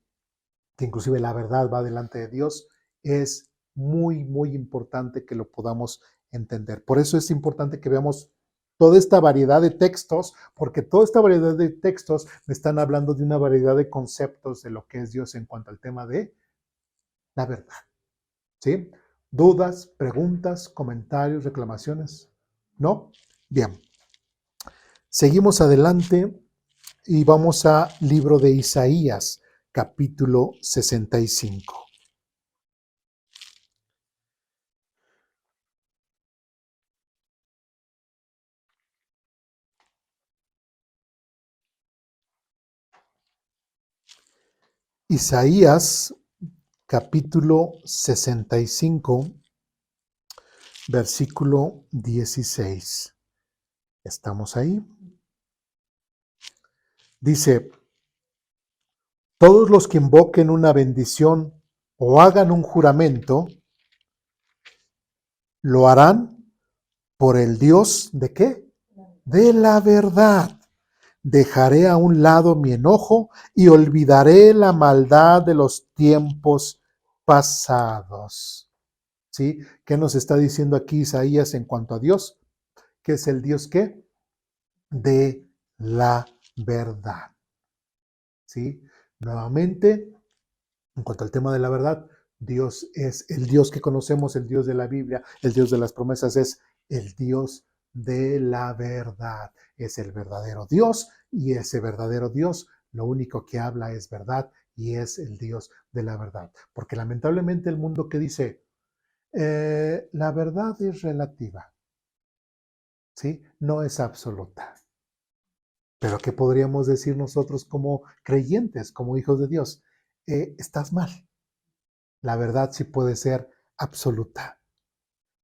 inclusive la verdad va delante de Dios, es muy, muy importante que lo podamos entender. Por eso es importante que veamos toda esta variedad de textos, porque toda esta variedad de textos me están hablando de una variedad de conceptos de lo que es Dios en cuanto al tema de la verdad. ¿Sí? ¿Dudas, preguntas, comentarios, reclamaciones? ¿No? Bien. Seguimos adelante y vamos a libro de Isaías, capítulo 65. Isaías capítulo 65, versículo 16. ¿Estamos ahí? Dice, todos los que invoquen una bendición o hagan un juramento, lo harán por el Dios ¿de qué? De la verdad. Dejaré a un lado mi enojo y olvidaré la maldad de los tiempos pasados. ¿Sí? ¿Qué nos está diciendo aquí Isaías en cuanto a Dios? Que es el Dios ¿qué? De la verdad. ¿Sí? Nuevamente, en cuanto al tema de la verdad, Dios es el Dios que conocemos, el Dios de la Biblia, el Dios de las promesas, es el Dios de la verdad. Es el verdadero Dios y ese verdadero Dios lo único que habla es verdad y es el Dios de la verdad. Porque lamentablemente el mundo que dice, la verdad es relativa, ¿sí? No es absoluta. Pero ¿qué podríamos decir nosotros como creyentes, como hijos de Dios? Estás mal. La verdad sí puede ser absoluta.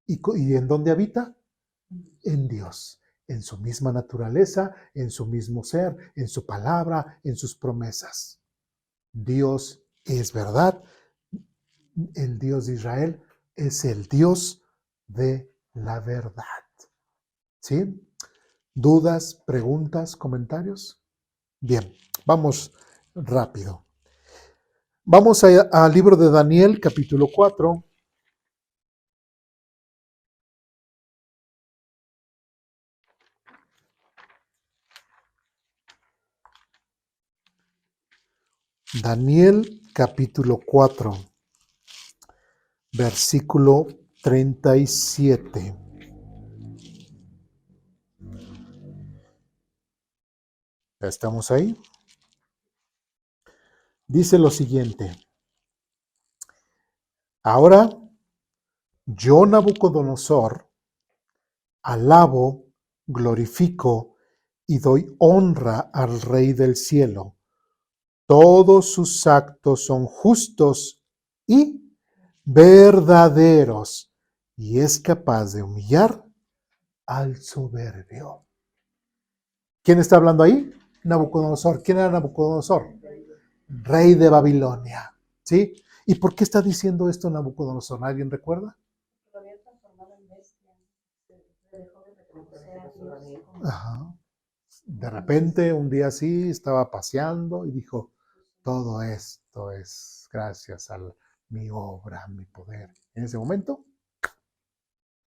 ¿Y en dónde habita? En Dios, en su misma naturaleza, en su mismo ser, en su palabra, en sus promesas. Dios es verdad. El Dios de Israel es el Dios de la verdad. ¿Sí? ¿Dudas, preguntas, comentarios? Bien, vamos rápido. Vamos al libro de Daniel, capítulo 4. Daniel, capítulo 4, versículo 37. ¿Ya estamos ahí? Dice lo siguiente. Ahora, yo, Nabucodonosor, alabo, glorifico y doy honra al Rey del cielo. Todos sus actos son justos y verdaderos, y es capaz de humillar al soberbio. ¿Quién está hablando ahí? Nabucodonosor. ¿Quién era Nabucodonosor? Rey de Babilonia. ¿Sí? ¿Y por qué está diciendo esto Nabucodonosor? ¿Alguien recuerda? Ajá. De repente, un día así, estaba paseando y dijo, todo esto es gracias a mi obra, a mi poder. En ese momento,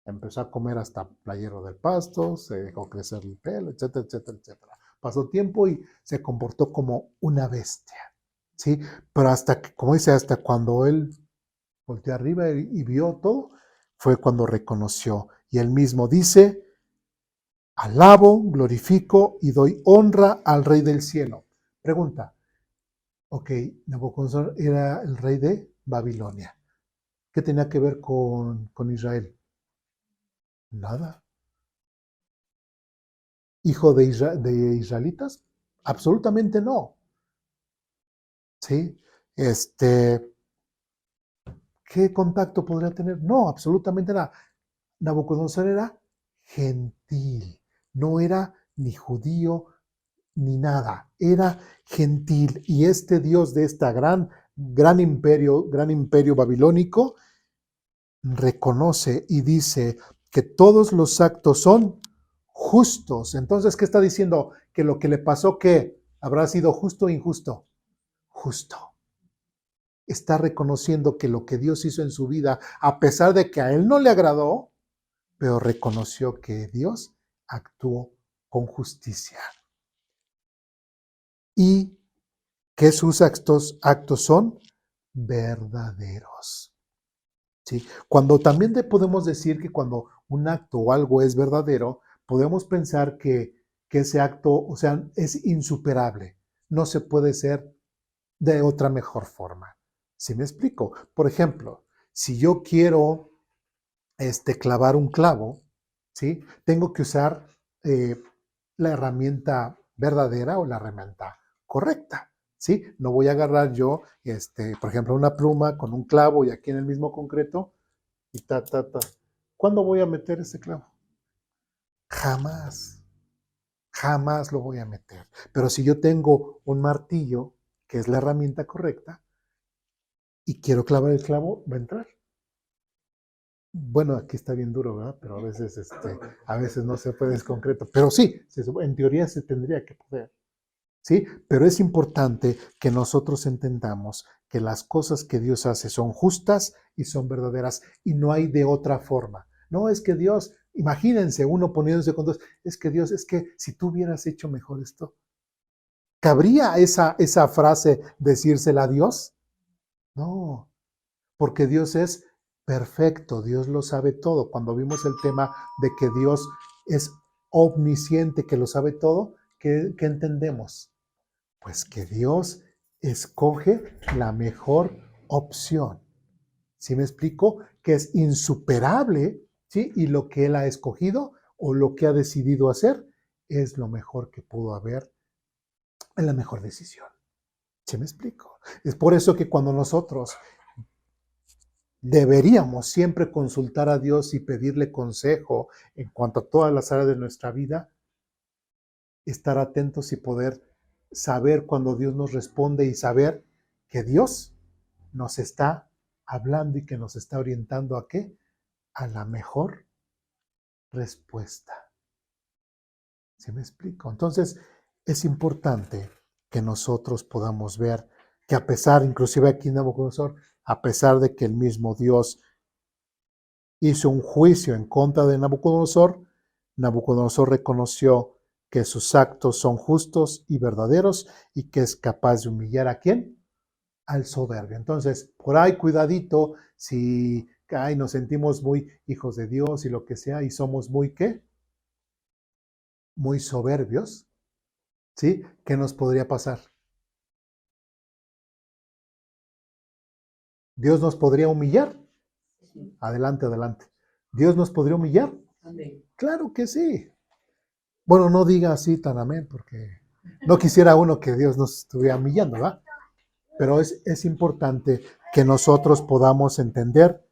empezó a comer hasta playero del pasto, se dejó crecer el pelo, etcétera, etcétera, etcétera. Pasó tiempo y se comportó como una bestia, ¿sí? Pero hasta, como dice, hasta cuando él volteó arriba y vio todo, fue cuando reconoció. Y él mismo dice, alabo, glorifico y doy honra al Rey del cielo. Pregunta, ok, Nabucodonosor era el rey de Babilonia. ¿Qué tenía que ver con Israel? Nada. ¿Hijo de israelitas? Absolutamente no. ¿Sí? ¿Qué contacto podría tener? No, absolutamente nada. Nabucodonosor era gentil, no era ni judío ni nada, era gentil. Y este Dios de esta gran imperio babilónico, reconoce y dice que todos los actos son justos. Entonces, ¿qué está diciendo? Que lo que le pasó, ¿qué? ¿Habrá sido justo o injusto? Justo. Está reconociendo que lo que Dios hizo en su vida, a pesar de que a él no le agradó, pero reconoció que Dios actuó con justicia. Y que sus actos son verdaderos. ¿Sí? Cuando también podemos decir que cuando un acto o algo es verdadero, podemos pensar que ese acto, o sea, es insuperable. No se puede ser de otra mejor forma. ¿Sí me explico? Por ejemplo, si yo quiero clavar un clavo, ¿sí? Tengo que usar la herramienta verdadera o la herramienta correcta, ¿sí? No voy a agarrar yo, por ejemplo, una pluma con un clavo y aquí en el mismo concreto y ta, ta, ta. ¿Cuándo voy a meter ese clavo? Jamás, jamás lo voy a meter. Pero si yo tengo un martillo, que es la herramienta correcta, y quiero clavar el clavo, va a entrar. Bueno, aquí está bien duro, ¿verdad? Pero a veces no se puede, es concreto. Pero sí, en teoría se tendría que poder. ¿Sí? Pero es importante que nosotros entendamos que las cosas que Dios hace son justas y son verdaderas y no hay de otra forma. No es que Dios, imagínense uno poniéndose con Dios, es que Dios, es que si tú hubieras hecho mejor esto, ¿cabría esa frase decírsela a Dios? No, porque Dios es perfecto, Dios lo sabe todo. Cuando vimos el tema de que Dios es omnisciente, que lo sabe todo, ¿qué entendemos? Pues que Dios escoge la mejor opción. ¿Sí me explico? Que es insuperable, ¿sí? Y lo que Él ha escogido o lo que ha decidido hacer es lo mejor que pudo haber, en la mejor decisión. ¿Sí me explico? Es por eso que cuando nosotros deberíamos siempre consultar a Dios y pedirle consejo en cuanto a todas las áreas de nuestra vida, estar atentos y poder saber cuando Dios nos responde y saber que Dios nos está hablando y que nos está orientando ¿a qué? A la mejor respuesta. ¿Sí me explico? Entonces, es importante que nosotros podamos ver que a pesar, inclusive aquí en Nabucodonosor, a pesar de que el mismo Dios hizo un juicio en contra de Nabucodonosor, Nabucodonosor reconoció que sus actos son justos y verdaderos y que es capaz de humillar ¿a quién? Al soberbio. Entonces, por ahí cuidadito si nos sentimos muy hijos de Dios y lo que sea y somos muy ¿qué? Muy soberbios, ¿sí? ¿Qué nos podría pasar? ¿Dios nos podría humillar? Adelante, adelante. ¿Dios nos podría humillar? Amén. Claro que sí. Bueno, no diga así tan amén, porque no quisiera uno que Dios nos estuviera humillando, ¿verdad? Pero es importante que nosotros podamos entender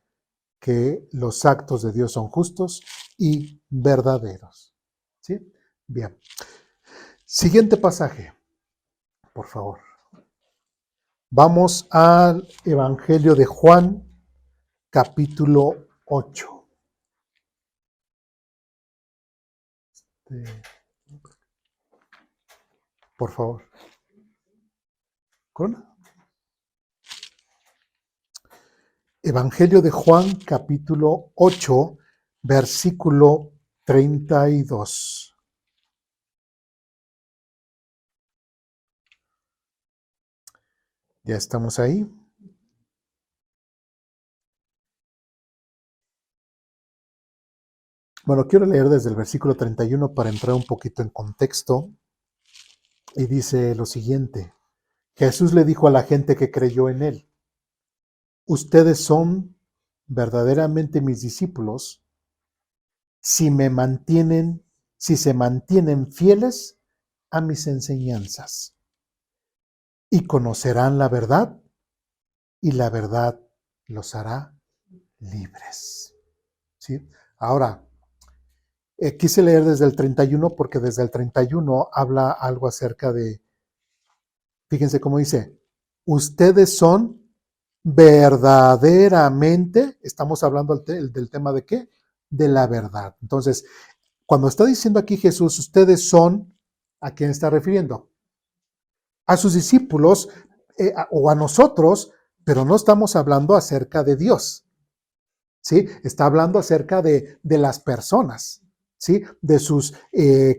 que los actos de Dios son justos y verdaderos. ¿Sí? Bien. Siguiente pasaje, por favor. Vamos al Evangelio de Juan, capítulo 8. Por favor. ¿Corona? Evangelio de Juan, capítulo 8, versículo 32. ¿Ya estamos ahí? Bueno, quiero leer desde el versículo 31 para entrar un poquito en contexto. Y dice lo siguiente. Jesús le dijo a la gente que creyó en él: ustedes son verdaderamente mis discípulos si se mantienen fieles a mis enseñanzas y conocerán la verdad y la verdad los hará libres. ¿Sí? Ahora, quise leer desde el 31 porque desde el 31 habla algo acerca de, fíjense cómo dice, ustedes son verdaderamente, estamos hablando del tema de qué, de la verdad. Entonces, cuando está diciendo aquí Jesús, ustedes son, ¿a quién está refiriendo? A sus discípulos o a nosotros, pero no estamos hablando acerca de Dios, ¿sí? Está hablando acerca de las personas, ¿sí? De sus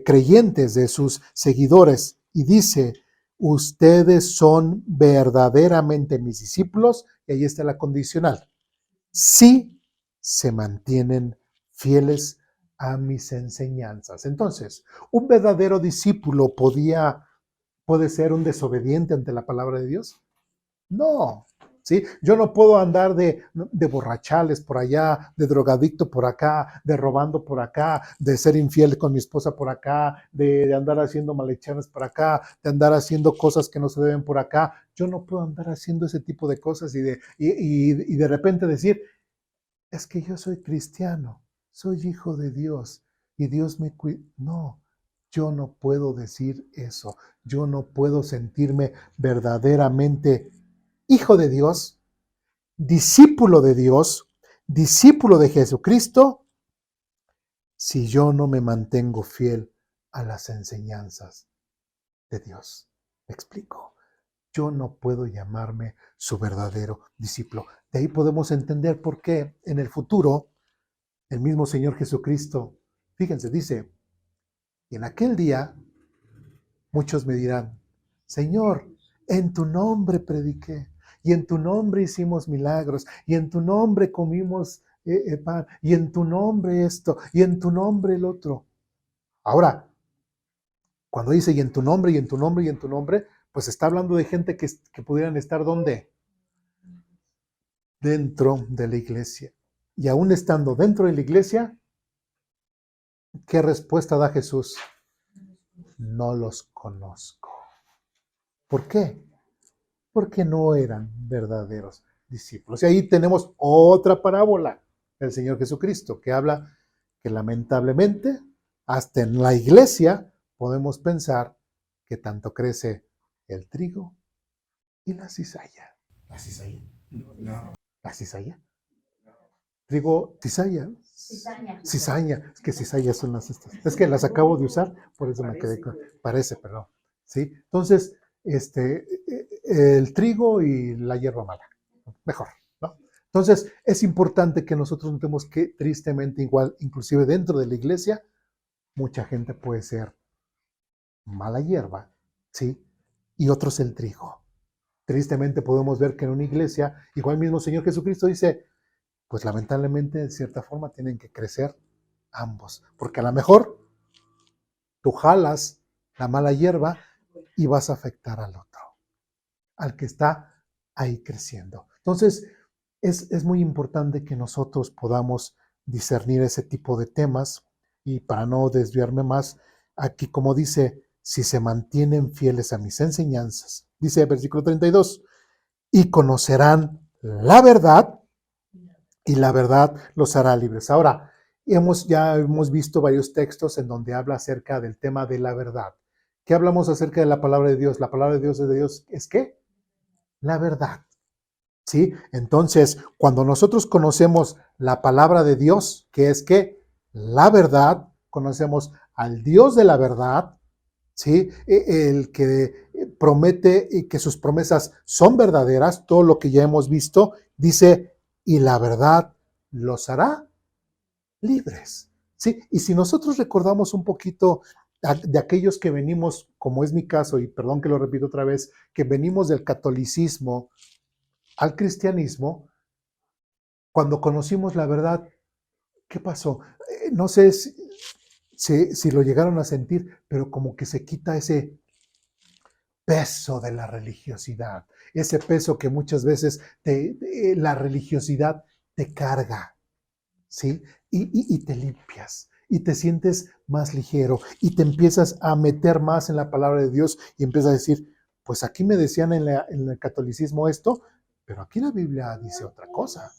creyentes, de sus seguidores, y dice, ustedes son verdaderamente mis discípulos, y ahí está la condicional, si se mantienen fieles a mis enseñanzas. Entonces, ¿un verdadero discípulo puede ser un desobediente ante la palabra de Dios? No, ¿sí? Yo no puedo andar de borrachales por allá, de drogadicto por acá, de robando por acá, de ser infiel con mi esposa por acá, de andar haciendo malhechadas por acá, de andar haciendo cosas que no se deben por acá. Yo no puedo andar haciendo ese tipo de cosas y de repente decir, es que yo soy cristiano, soy hijo de Dios y Dios me cuida. No, yo no puedo decir eso. Yo no puedo sentirme verdaderamente hijo de Dios, discípulo de Jesucristo, si yo no me mantengo fiel a las enseñanzas de Dios. ¿Me explico? Yo no puedo llamarme su verdadero discípulo. De ahí podemos entender por qué en el futuro el mismo Señor Jesucristo, fíjense, dice, y en aquel día muchos me dirán, Señor, en tu nombre prediqué, y en tu nombre hicimos milagros, y en tu nombre comimos pan, y en tu nombre esto, y en tu nombre el otro. Ahora, cuando dice y en tu nombre, y en tu nombre, y en tu nombre, pues está hablando de gente que pudieran estar ¿dónde? Dentro de la iglesia. Y aún estando dentro de la iglesia, ¿qué respuesta da Jesús? No los conozco. ¿Por qué? Porque no eran verdaderos discípulos. Y ahí tenemos otra parábola del Señor Jesucristo que habla que lamentablemente hasta en la iglesia podemos pensar que tanto crece el trigo y la cizalla. ¿La cizalla? No. ¿La cizalla? Trigo, cizalla. Cizaña. Es que cizallas son las estas. Es que las acabo de usar, por eso me quedé con... Parece, perdón. ¿Sí? Entonces, el trigo y la hierba mala. Mejor, ¿no? Entonces, es importante que nosotros notemos que tristemente igual, inclusive dentro de la iglesia, mucha gente puede ser mala hierba, ¿sí? Y otros el trigo. Tristemente podemos ver que en una iglesia, igual mismo Señor Jesucristo dice, pues lamentablemente de cierta forma tienen que crecer ambos, porque a lo mejor tú jalas la mala hierba y vas a afectar al otro, al que está ahí creciendo. Entonces, es muy importante que nosotros podamos discernir ese tipo de temas y para no desviarme más, aquí como dice, si se mantienen fieles a mis enseñanzas, dice el versículo 32, y conocerán la verdad y la verdad los hará libres. Ahora, ya hemos visto varios textos en donde habla acerca del tema de la verdad. ¿Qué hablamos acerca de la palabra de Dios? La palabra de Dios es ¿qué? La verdad. ¿Sí? Entonces, cuando nosotros conocemos la palabra de Dios, que es ¿qué? La verdad, conocemos al Dios de la verdad, ¿sí? El que promete y que sus promesas son verdaderas, todo lo que ya hemos visto, dice, y la verdad los hará libres, ¿sí? Y si nosotros recordamos un poquito de aquellos que venimos, como es mi caso, y perdón que lo repito otra vez, que venimos del catolicismo al cristianismo, cuando conocimos la verdad, ¿qué pasó? No sé si lo llegaron a sentir, pero como que se quita ese peso de la religiosidad, ese peso que muchas veces la religiosidad te carga, ¿sí? Y te limpias y te sientes más ligero y te empiezas a meter más en la palabra de Dios y empiezas a decir, pues aquí me decían en el catolicismo esto, pero aquí la Biblia dice otra cosa,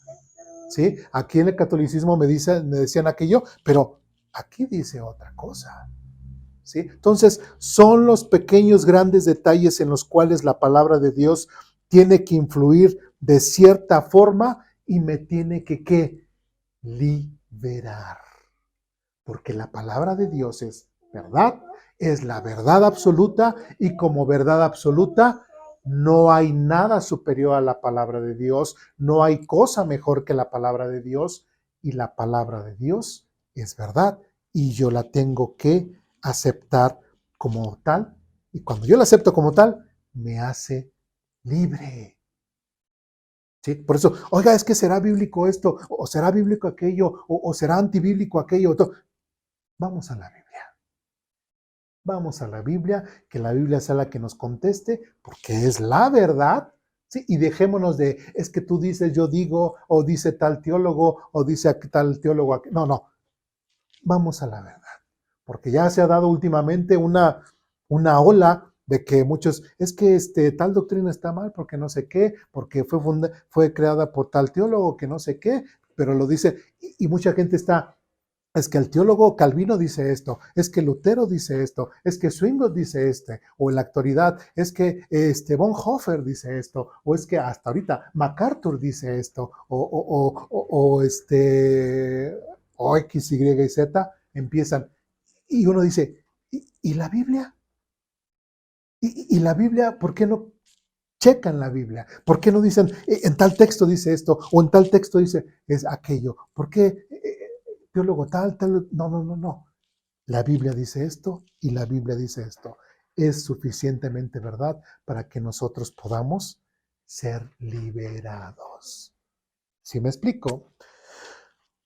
¿sí? Aquí en el catolicismo me decían aquello, pero aquí dice otra cosa, ¿sí? Entonces, son los pequeños, grandes detalles en los cuales la palabra de Dios tiene que influir de cierta forma y me tiene que, ¿qué? Liberar. Porque la palabra de Dios es verdad, es la verdad absoluta y como verdad absoluta no hay nada superior a la palabra de Dios, no hay cosa mejor que la palabra de Dios y la palabra de Dios es verdad y yo la tengo que aceptar como tal y cuando yo la acepto como tal me hace libre. ¿Sí? Por eso, oiga, es que será bíblico esto, o será bíblico aquello, o será antibíblico aquello. Vamos a la Biblia. Vamos a la Biblia, que la Biblia sea la que nos conteste, porque es la verdad, Sí, y dejémonos de, es que tú dices, yo digo, o dice tal teólogo, o dice tal teólogo. No, no, vamos a la verdad. Porque ya se ha dado últimamente una ola de que muchos, es que tal doctrina está mal porque no sé qué, porque fue creada por tal teólogo que no sé qué, pero lo dice, y mucha gente está, es que el teólogo Calvino dice esto, es que Lutero dice esto, es que Zwinglio dice o en la actualidad, es que Bonhoeffer dice esto, o es que hasta ahorita MacArthur dice esto, o X, Y y Z, empiezan. Y uno dice, ¿y la Biblia? ¿Y la Biblia? ¿Por qué no checan la Biblia? ¿Por qué no dicen, en tal texto dice esto, o en tal texto dice es aquello? ¿Por qué teólogo tal? No, no, no, no. La Biblia dice esto y la Biblia dice esto. Es suficientemente verdad para que nosotros podamos ser liberados. ¿Sí me explico?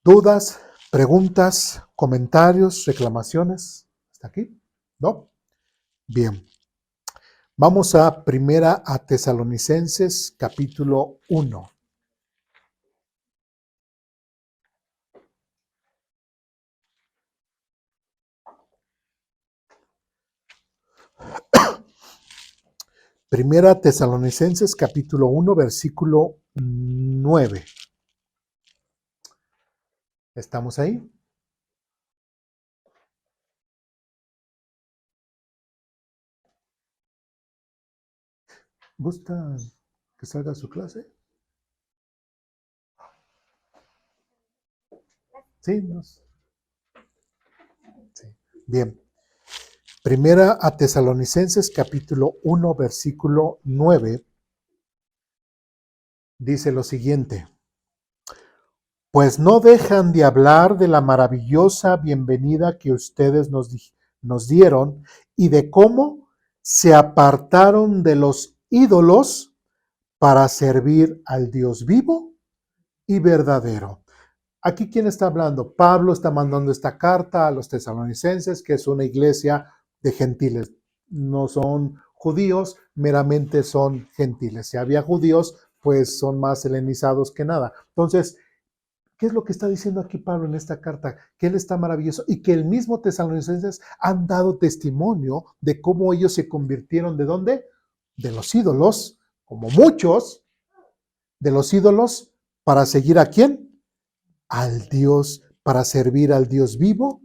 ¿Dudas, preguntas, comentarios, reclamaciones? ¿Hasta aquí? ¿No? Bien. Vamos a Primera a Tesalonicenses, capítulo 1. Primera Tesalonicenses, capítulo 1, versículo 9. ¿Estamos ahí? ¿Gusta que salga su clase? Sí, sí. Bien. Primera a Tesalonicenses, capítulo 1, versículo 9, dice lo siguiente. Pues no dejan de hablar de la maravillosa bienvenida que ustedes nos dieron y de cómo se apartaron de los ídolos para servir al Dios vivo y verdadero. Aquí, ¿quién está hablando? Pablo está mandando esta carta a los tesalonicenses, que es una iglesia de gentiles. No son judíos, meramente son gentiles. Si había judíos, pues son más helenizados que nada. Entonces, ¿qué es lo que está diciendo aquí Pablo en esta carta? Que él está maravilloso y que el mismo tesalonicenses han dado testimonio de cómo ellos se convirtieron, ¿de dónde? De los ídolos, como muchos, de los ídolos, para seguir a quién? Al Dios, para servir al Dios vivo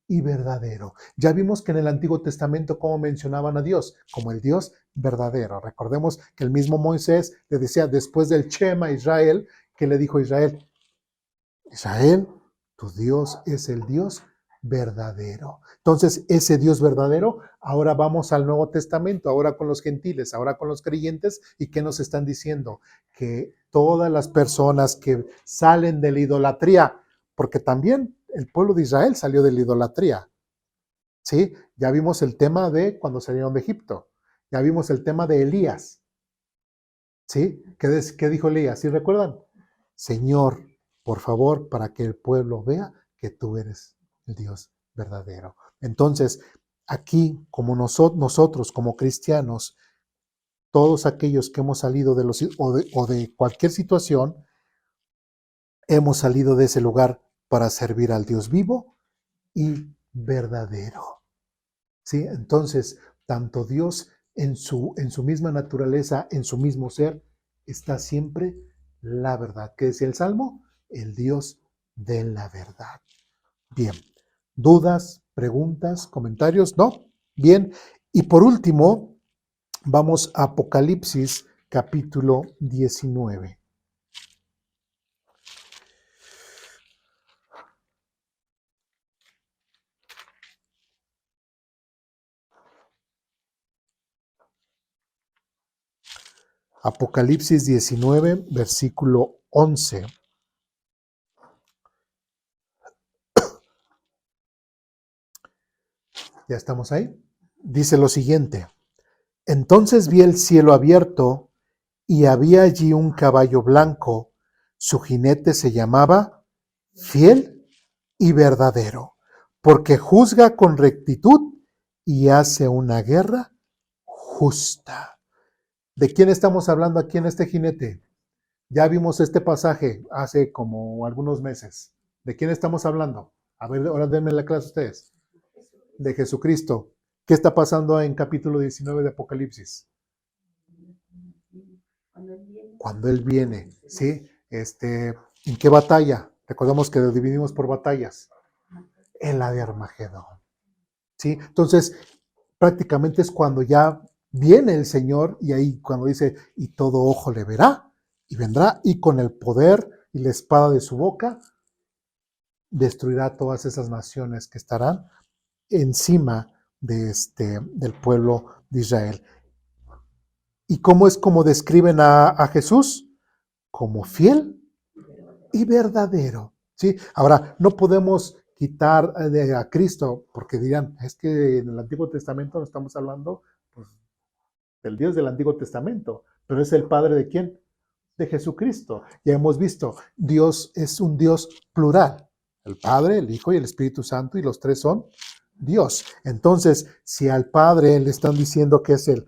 y verdadero. Ya vimos que en el Antiguo Testamento cómo mencionaban a Dios, como el Dios verdadero. Recordemos que el mismo Moisés le decía después del Shema a Israel, que le dijo a Israel, Israel, tu Dios es el Dios verdadero. Entonces, ese Dios verdadero, ahora vamos al Nuevo Testamento, ahora con los gentiles, ahora con los creyentes, ¿y qué nos están diciendo? Que todas las personas que salen de la idolatría, porque también el pueblo de Israel salió de la idolatría, ¿sí? Ya vimos el tema de cuando salieron de Egipto, ya vimos el tema de Elías, ¿sí? ¿Qué dijo Elías? ¿Sí recuerdan? Señor, por favor, para que el pueblo vea que tú eres el Dios verdadero. Entonces, aquí, como nosotros como cristianos, todos aquellos que hemos salido de o de cualquier situación, hemos salido de ese lugar para servir al Dios vivo y verdadero. ¿Sí? Entonces, tanto Dios en su misma naturaleza, en su mismo ser, está siempre la verdad. ¿Qué decía el Salmo? El Dios de la verdad. Bien. ¿Dudas, preguntas, comentarios? ¿No? Bien. Y por último, vamos a Apocalipsis capítulo 19. Apocalipsis 19, versículo 11. ¿Ya estamos ahí? Dice lo siguiente. Entonces vi el cielo abierto y había allí un caballo blanco. Su jinete se llamaba Fiel y Verdadero, porque juzga con rectitud y hace una guerra justa. ¿De quién estamos hablando aquí en este jinete? Ya vimos este pasaje hace como algunos meses. ¿De quién estamos hablando? A ver, ahora denme la clase ustedes. De Jesucristo. ¿Qué está pasando en capítulo 19 de Apocalipsis? Cuando Él viene, ¿sí? ¿En qué batalla? Recordamos que lo dividimos por batallas. En la de Armagedón, ¿sí? Entonces, prácticamente es cuando ya viene el Señor y ahí cuando dice, y todo ojo le verá y vendrá y con el poder y la espada de su boca destruirá todas esas naciones que estarán encima del pueblo de Israel. ¿Y cómo es como describen a Jesús? Como fiel y verdadero, ¿sí? Ahora, no podemos quitar a Cristo, porque dirán, es que en el Antiguo Testamento no estamos hablando pues, del Dios del Antiguo Testamento, pero es el Padre ¿de quién? De Jesucristo. Ya hemos visto, Dios es un Dios plural, el Padre, el Hijo y el Espíritu Santo, y los tres son Dios. Entonces, si al Padre le están diciendo que es el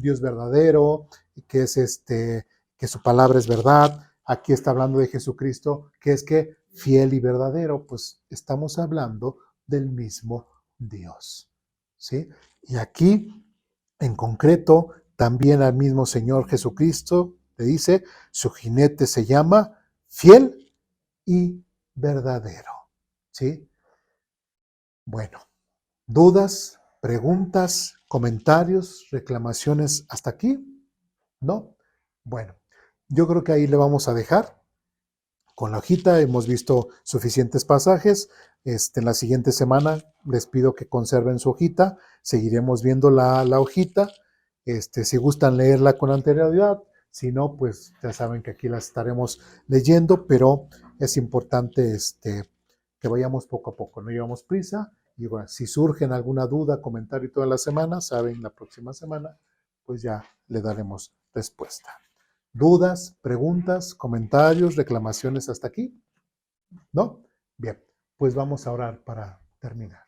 Dios verdadero, que es que su palabra es verdad, aquí está hablando de Jesucristo, que es que fiel y verdadero, pues estamos hablando del mismo Dios, ¿sí? Y aquí, en concreto, también al mismo Señor Jesucristo le dice, su jinete se llama fiel y verdadero, ¿sí? Bueno, dudas, preguntas, comentarios, reclamaciones hasta aquí, ¿no? Bueno, yo creo que ahí le vamos a dejar con la hojita. Hemos visto suficientes pasajes. En la siguiente semana les pido que conserven su hojita. Seguiremos viendo la hojita. Si gustan leerla con anterioridad, si no, pues ya saben que aquí la estaremos leyendo, pero es importante que vayamos poco a poco, no llevamos prisa. Y bueno, si surgen alguna duda, comentario toda la semana, saben, la próxima semana, pues ya le daremos respuesta. ¿Dudas, preguntas, comentarios, reclamaciones hasta aquí? ¿No? Bien, pues vamos a orar para terminar.